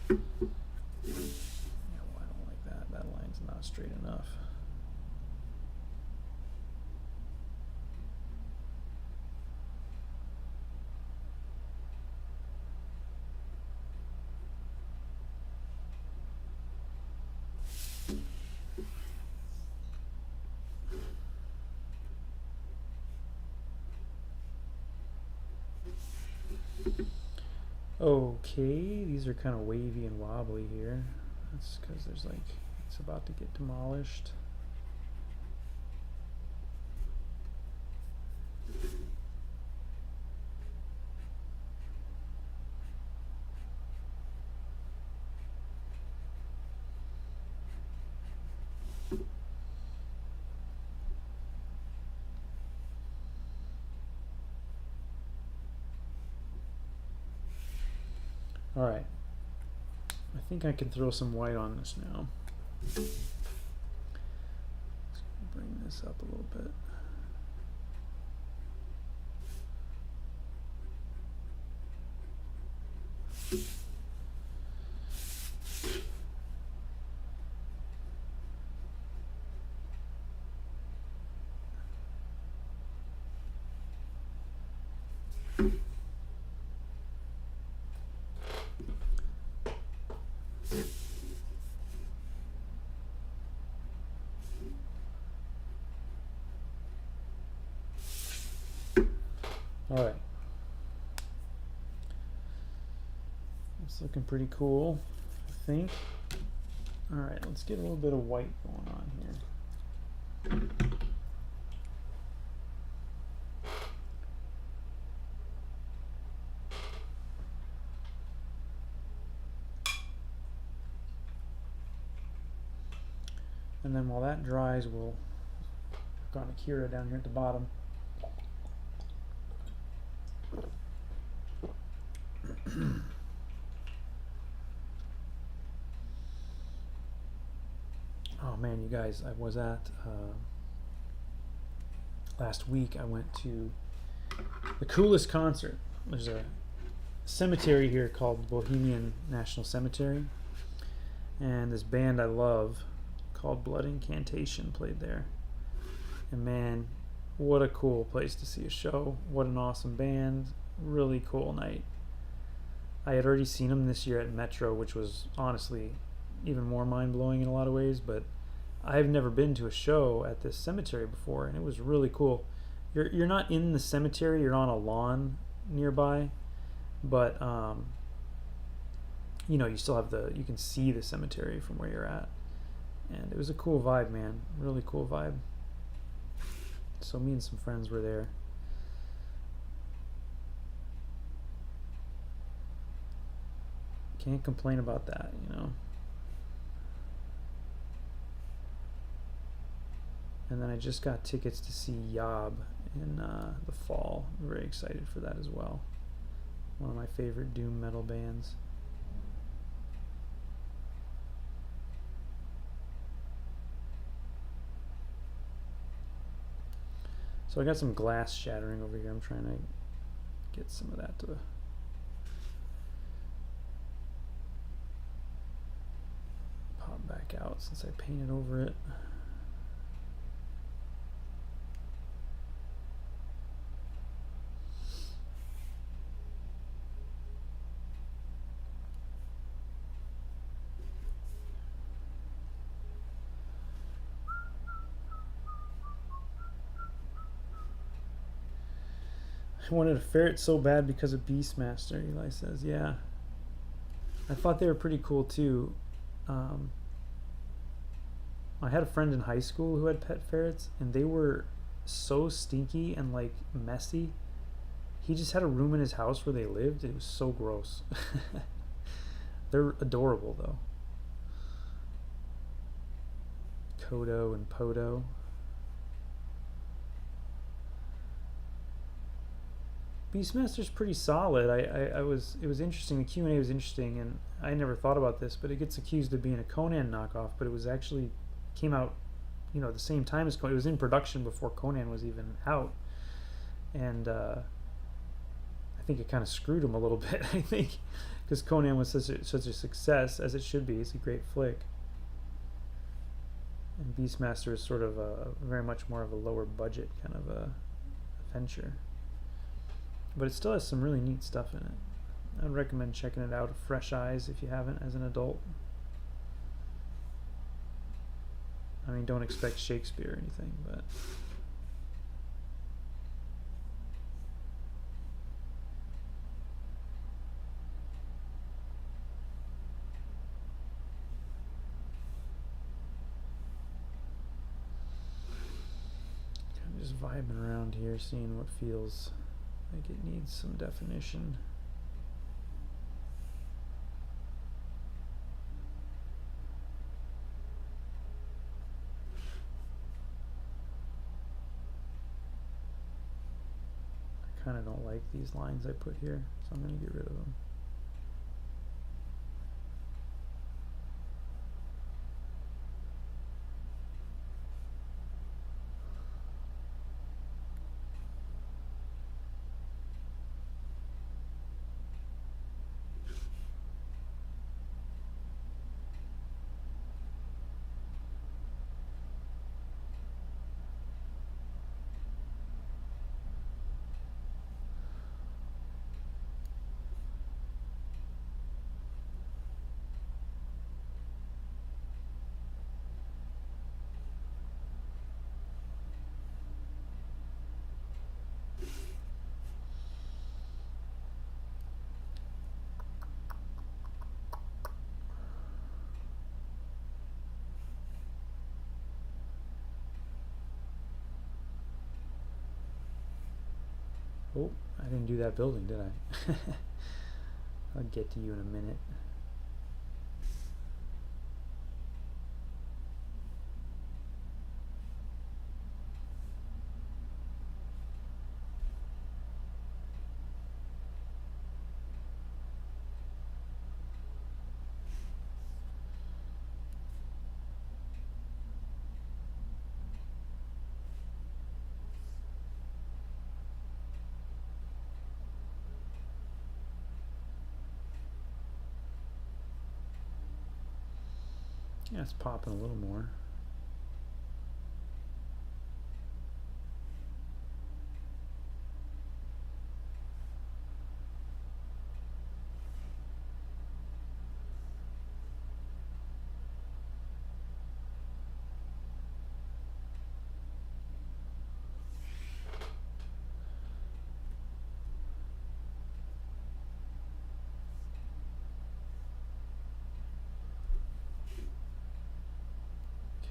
Yeah, well, I don't like that. That line's not straight enough. Okay, these are kind of wavy and wobbly here. That's because there's like, it's about to get demolished. Alright. I think I can throw some white on this now. Let's bring this up a little bit. All right. It's looking pretty cool, I think. All right, let's get a little bit of white going on here. And then while that dries, we'll work on Akira down here at the bottom. Oh man, you guys, I was at last week I went to the coolest concert. There's a cemetery here called Bohemian National Cemetery, and this band I love called Blood Incantation played there. And man, what a cool place to see a show. What an awesome band. Really cool night. I had already seen them this year at Metro, which was honestly even more mind-blowing in a lot of ways, but I've never been to a show at this cemetery before, and it was really cool. You're not in the cemetery, you're on a lawn nearby, but you know, you still have you can see the cemetery from where you're at. And it was a cool vibe, man. Really cool vibe. So me and some friends were there. Can't complain about that, you know. And then I just got tickets to see Yob in the fall. I'm very excited for that as well. One of my favorite doom metal bands. So I got some glass shattering over here. I'm trying to get some of that to pop back out since I painted over it. I wanted a ferret so bad because of Beastmaster, Eli says. Yeah. I thought they were pretty cool too. I had a friend in high school who had pet ferrets, and they were so stinky and like messy. He just had a room in his house where they lived. It was so gross. They're adorable though. Kodo and Podo. Beastmaster's pretty solid. It was interesting. The Q&A was interesting, and I never thought about this, but it gets accused of being a Conan knockoff, but it was actually came out, you know, at the same time as Conan. It was in production before Conan was even out, and I think it kind of screwed him a little bit. I think because Conan was such a success, as it should be. It's a great flick, and Beastmaster is sort of very much more of a lower budget kind of a venture. But it still has some really neat stuff in it. I'd recommend checking it out with fresh eyes if you haven't as an adult. I mean, don't expect Shakespeare or anything, but... kind of just vibing around here, seeing what feels like it needs some definition. I kind of don't like these lines I put here, so I'm going to get rid of them. Oh, I didn't do that building, did I? I'll get to you in a minute. Yeah, it's popping a little more.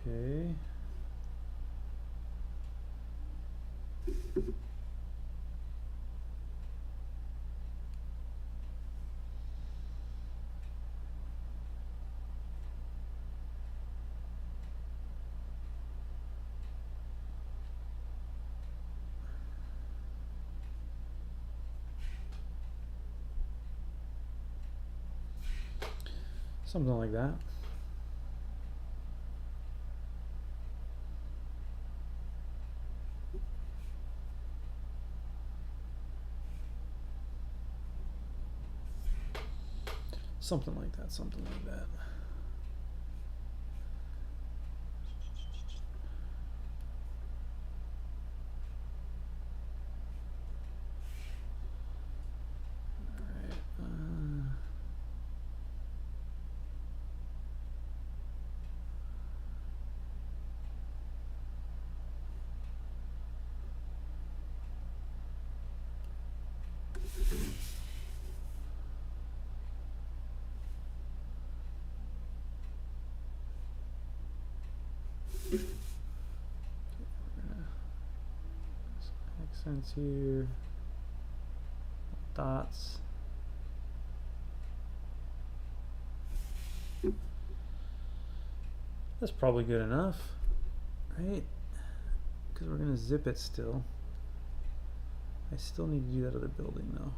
Okay. Something like that. Something like that, something like that. Accents here, dots. That's probably good enough, right? Because we're gonna zip it still. I still need to do that other building though.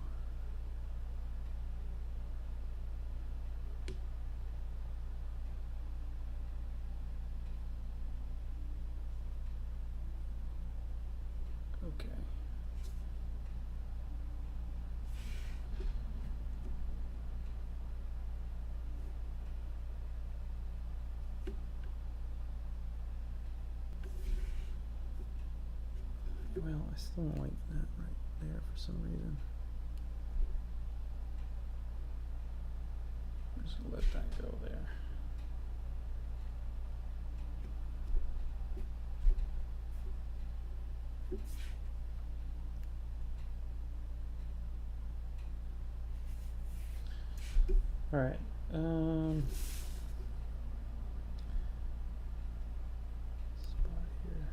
Okay. Well, I still don't like that right there for some reason. I'm just gonna let that go there. All right. Spot here.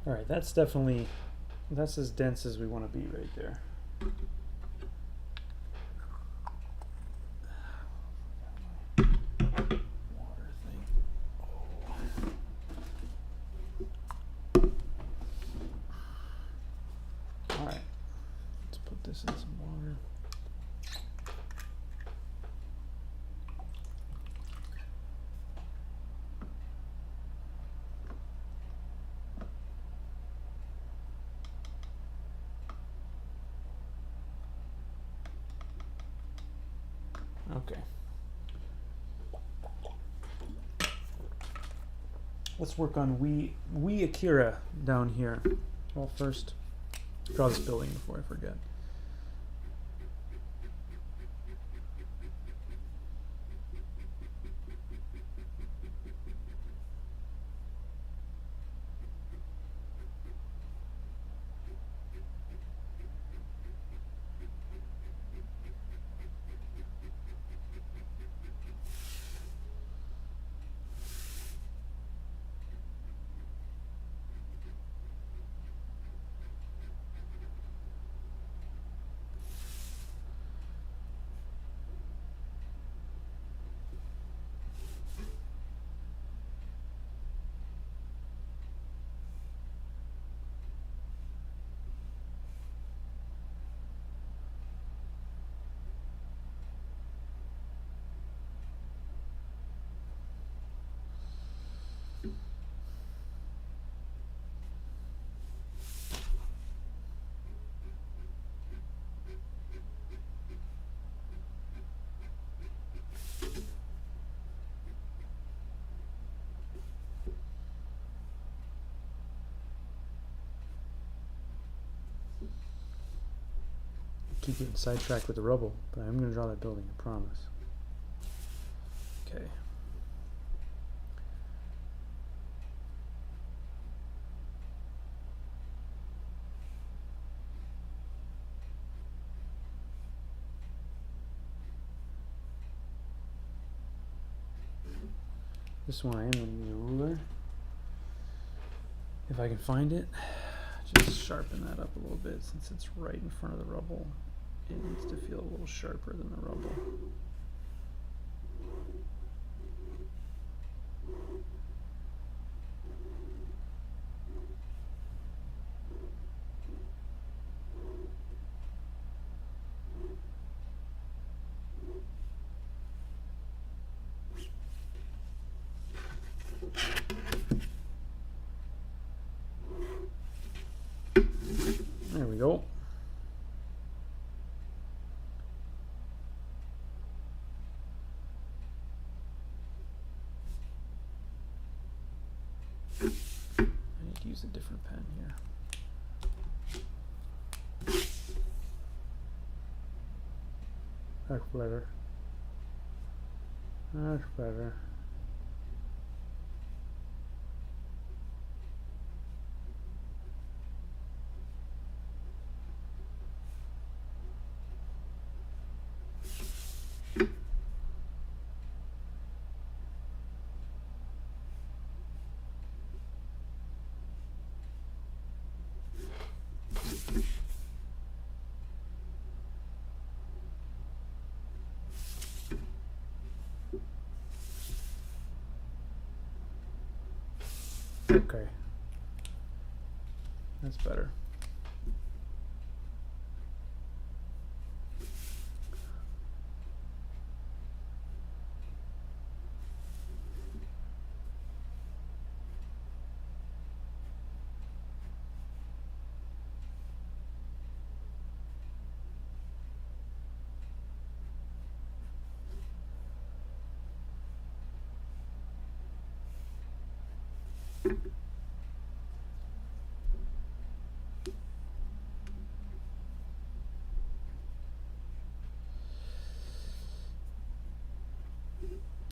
All right, that's as dense as we want to be right there. Water thing. All right, let's put this in some water. Okay. let's work on we Akira down here. Well, first, draw this building before I forget. Keep getting sidetracked with the rubble, but I'm going to draw that building, I promise. Okay. This one I am going to use a ruler. If I can find it, just sharpen that up a little bit since it's right in front of the rubble. It needs to feel a little sharper than the rubble. There we go. I need to use a different pen here. That's better. That's better. Okay. That's better.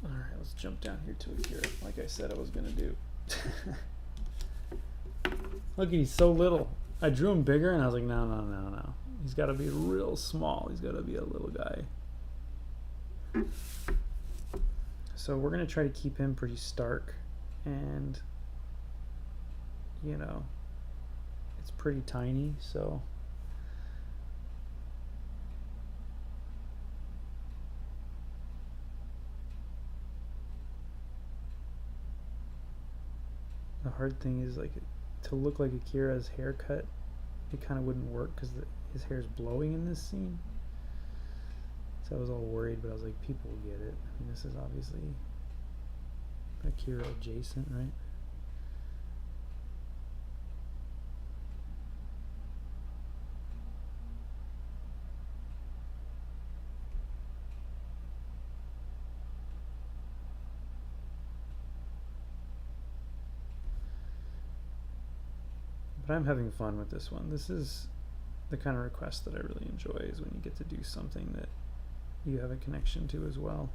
Alright, let's jump down here to Akira, like I said I was gonna do. Look, he's so little. I drew him bigger and I was like, no, no, no, no. He's gotta be real small. He's gotta be a little guy. So we're gonna try to keep him pretty stark, and you know, it's pretty tiny, so the hard thing is like to look like Akira's haircut. It kind of wouldn't work because his hair is blowing in this scene. So I was all worried, but I was like, people will get it. I mean, this is obviously Akira adjacent, right? But I'm having fun with this one. This is the kind of request that I really enjoy, is when you get to do something that you have a connection to as well.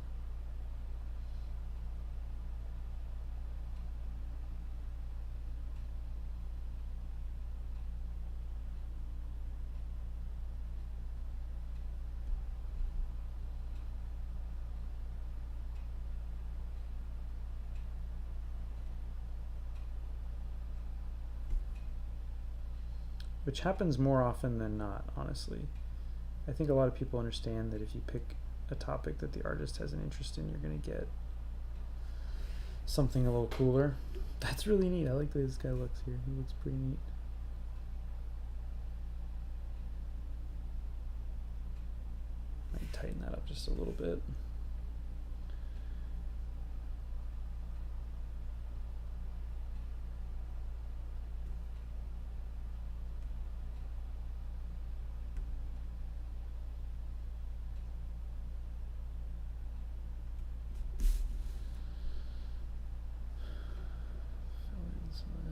Which happens more often than not, honestly. I think a lot of people understand that if you pick a topic that the artist has an interest in, you're going to get something a little cooler. That's really neat. I like the way this guy looks here. He looks pretty neat. Might tighten that up just a little bit.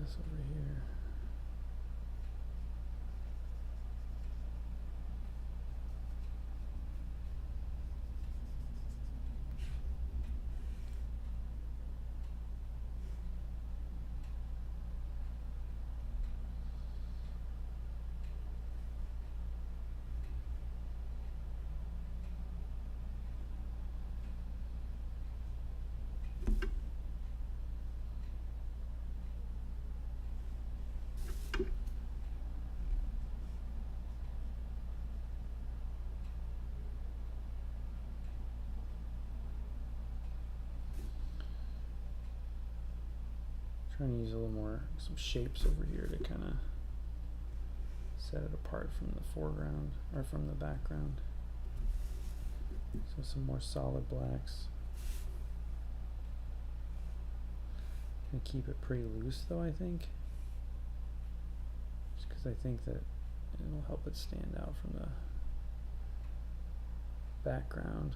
Over here. Trying to use a little more, some shapes over here to kind of set it apart from the foreground, or from the background. So some more solid blacks. Gonna keep it pretty loose though, I think. Just because I think that it'll help it stand out from the background.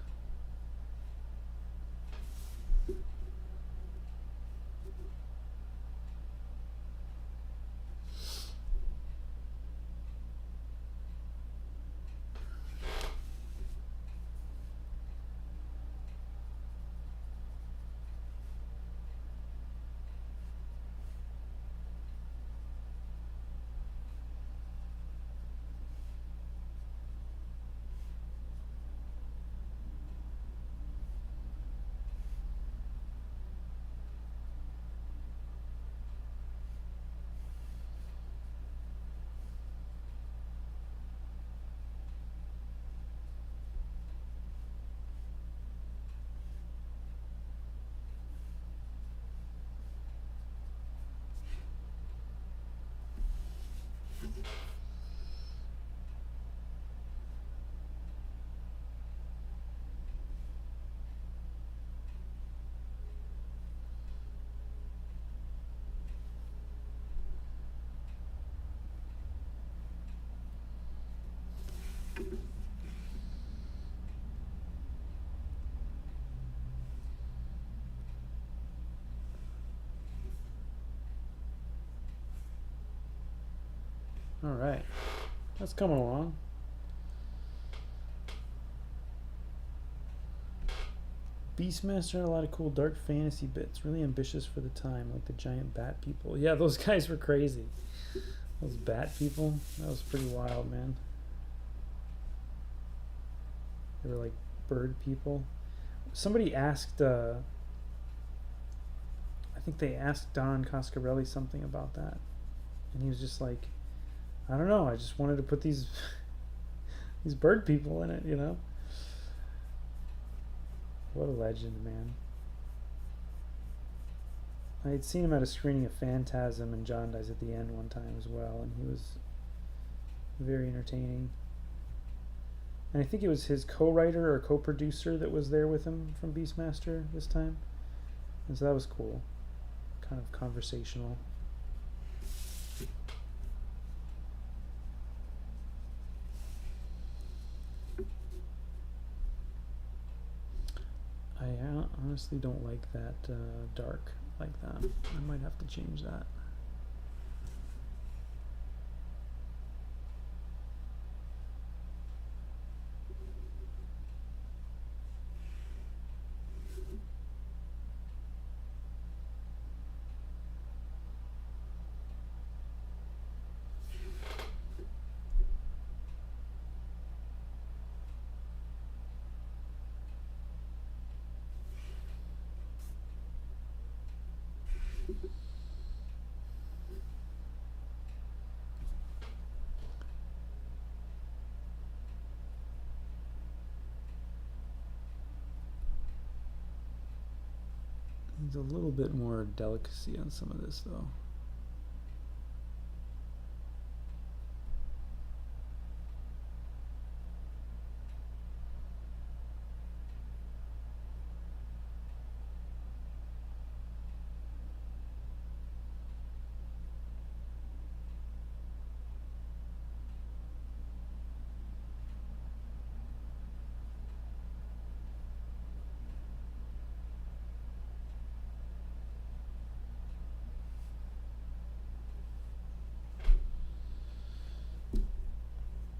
All right, that's coming along. Beastmaster had a lot of cool dark fantasy bits, really ambitious for the time, like the giant bat people. Yeah, those guys were crazy. Those bat people, that was pretty wild, man. They were like bird people. Somebody asked, I think they asked Don Coscarelli something about that, and he was just like, I don't know, I just wanted to put these these bird people in it, you know? What a legend, man. I had seen him at a screening of Phantasm and John Dies at the End one time as well, and he was very entertaining. And I think it was his co-writer or co-producer that was there with him from Beastmaster this time. And so that was cool. Kind of conversational. I honestly don't like that dark like that. I might have to change that. Needs a little bit more delicacy on some of this though.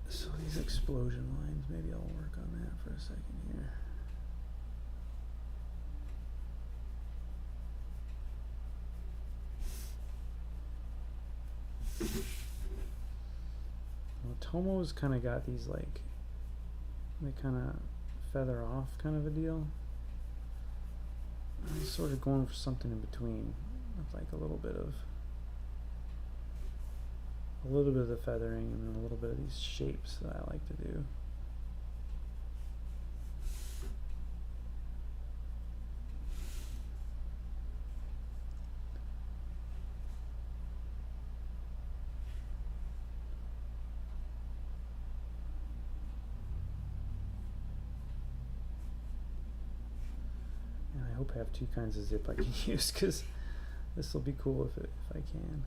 So these explosion lines, maybe I'll work on that for a second here. Otomo's kind of got these like, they kind of feather off kind of a deal. I'm sort of going for something in between with like a little bit of the feathering and then a little bit of these shapes that I like to do. And I hope I have two kinds of zip I can use, because this will be cool if I can.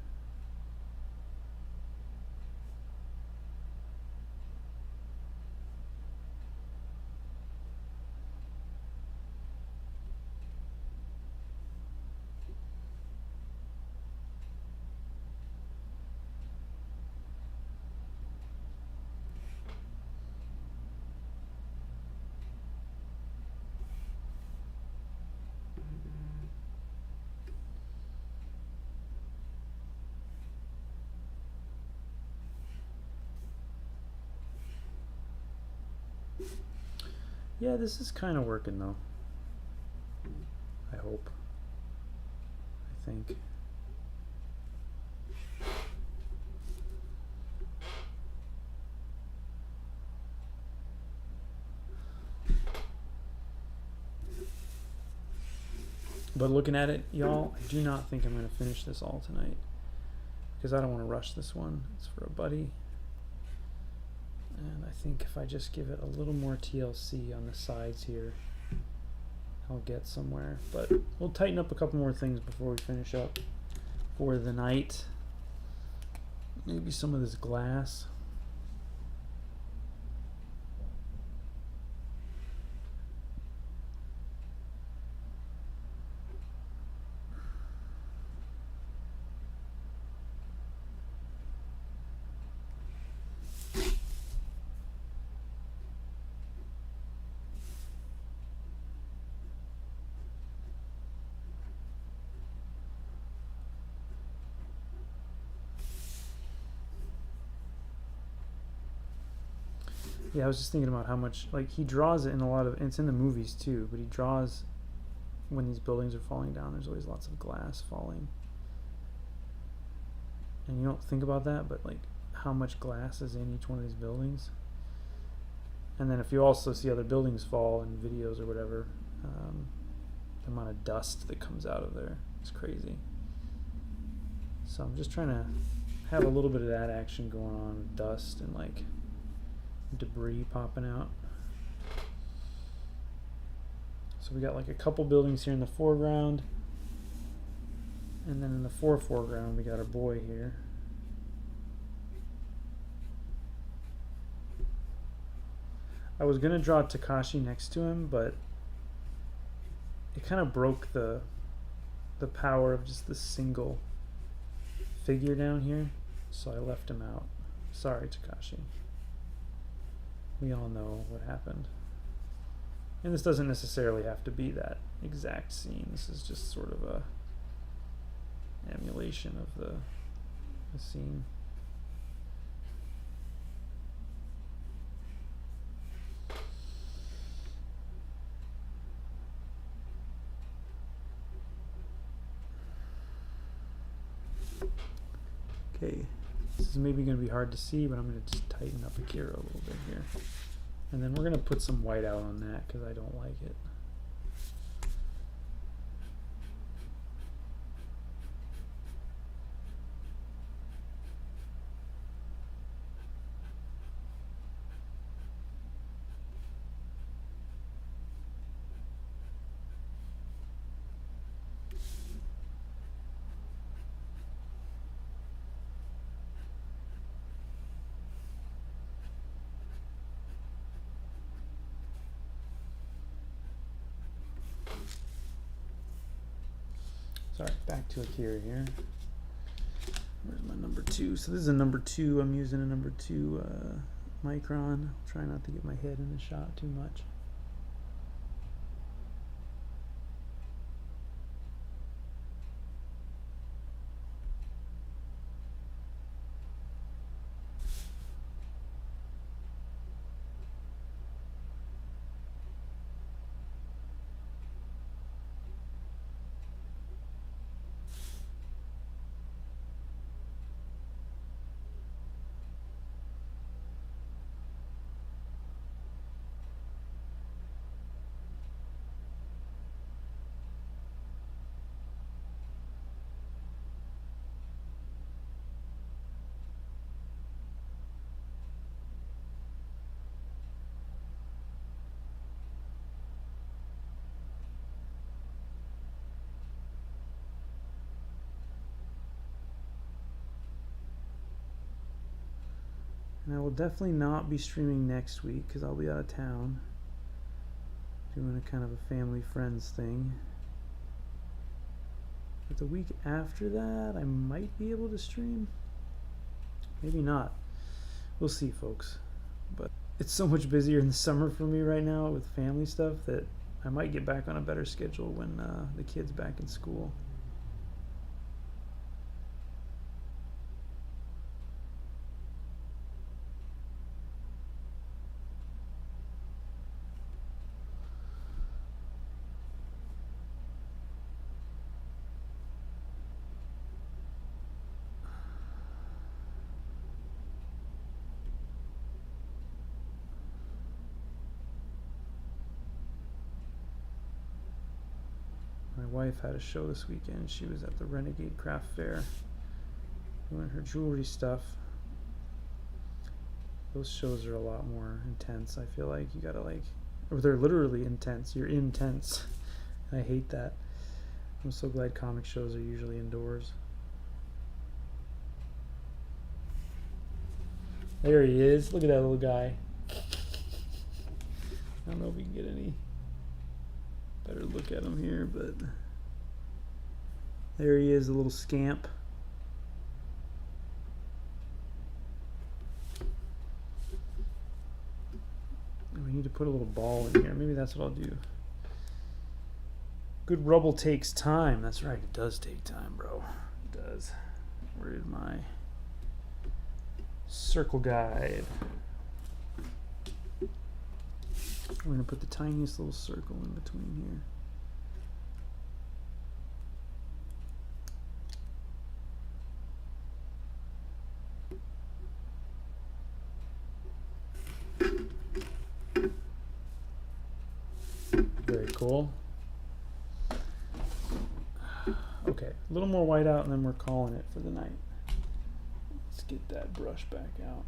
Yeah, this is kind of working though. I hope. I think. But looking at it, y'all, I do not think I'm going to finish this all tonight, because I don't want to rush this one. It's for a buddy. And I think if I just give it a little more TLC on the sides here, I'll get somewhere. But we'll tighten up a couple more things before we finish up for the night. Maybe some of this glass. Yeah, I was just thinking about how much, like, he draws it in a lot of, it's in the movies too, but he draws when these buildings are falling down, there's always lots of glass falling. And you don't think about that, but like how much glass is in each one of these buildings. And then if you also see other buildings fall in videos or whatever, the amount of dust that comes out of there is crazy. So I'm just trying to have a little bit of that action going on with dust and like debris popping out. So we got like a couple buildings here in the foreground, and then in the foreground we got our boy here. I was gonna draw Takashi next to him, but it kind of broke the power of just the single figure down here, so I left him out. Sorry, Takashi. We all know what happened. And this doesn't necessarily have to be that exact scene. This is just sort of a emulation of the scene. Okay, this is maybe going to be hard to see, but I'm going to just tighten up Akira a little bit here. And then we're going to put some white out on that because I don't like it. Sorry, back to Akira here. Where's my number 2? So this is a number 2. I'm using a number 2 micron. Try not to get my head in the shot too much. And I will definitely not be streaming next week because I'll be out of town doing a kind of a family friends thing. But the week after that, I might be able to stream. Maybe not. We'll see, folks. But it's so much busier in the summer for me right now with family stuff that I might get back on a better schedule when the kid's back in school. My wife had a show this weekend. She was at the Renegade Craft Fair doing her jewelry stuff. Those shows are a lot more intense. I feel like you gotta or they're literally intense. You're intense. I hate that. I'm so glad comic shows are usually indoors. There he is. Look at that little guy. I don't know if we can get any better look at him here, but there he is, a little scamp. And we need to put a little ball in here. Maybe that's what I'll do. Good rubble takes time. That's right, it does take time, bro. It does. Where is my circle guide? We're going to put the tiniest little circle in between here. Very cool. Okay, a little more white out and then we're calling it for the night. Let's get that brush back out.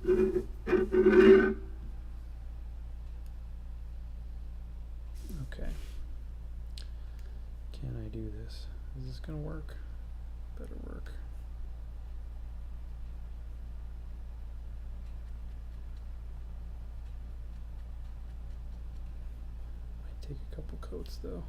Okay. Can I do this? Is this gonna work? Better work. Might take a couple coats though.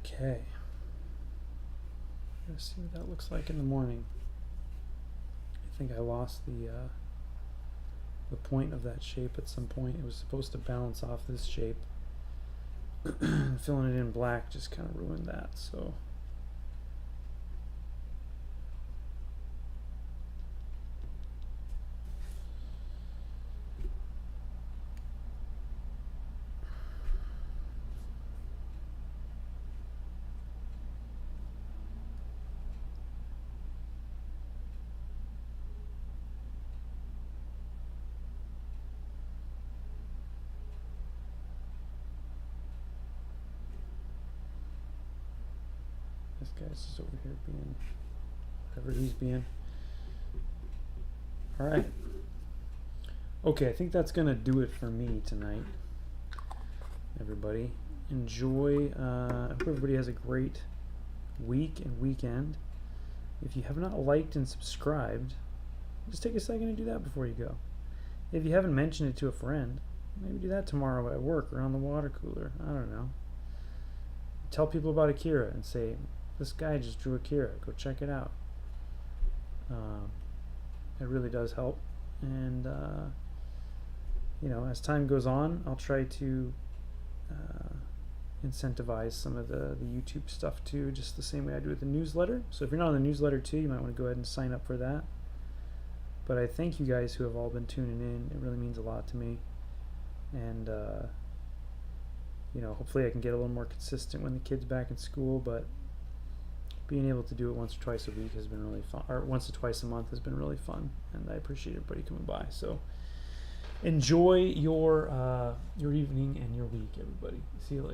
Okay. Let's see what that looks like in the morning. I think I lost the point of that shape at some point. It was supposed to balance off this shape. Filling it in black just kind of ruined that, so this guy's just over here being whatever he's being. Alright. Okay, I think that's gonna do it for me tonight. Everybody. Enjoy. I hope everybody has a great week and weekend. If you have not liked and subscribed, just take a second to do that before you go. If you haven't mentioned it to a friend, maybe do that tomorrow at work or on the water cooler. I don't know. Tell people about Akira and say, this guy just drew Akira. Go check it out. It really does help. And, as time goes on, I'll try to incentivize some of the YouTube stuff too, just the same way I do with the newsletter. So if you're not on the newsletter too, you might want to go ahead and sign up for that. But I thank you guys who have all been tuning in. It really means a lot to me. And, hopefully I can get a little more consistent when the kid's back in school, but being able to do it once or twice a week has been really fun, or once or twice a month has been really fun, and I appreciate everybody coming by. So enjoy your evening and your week, everybody. See you later.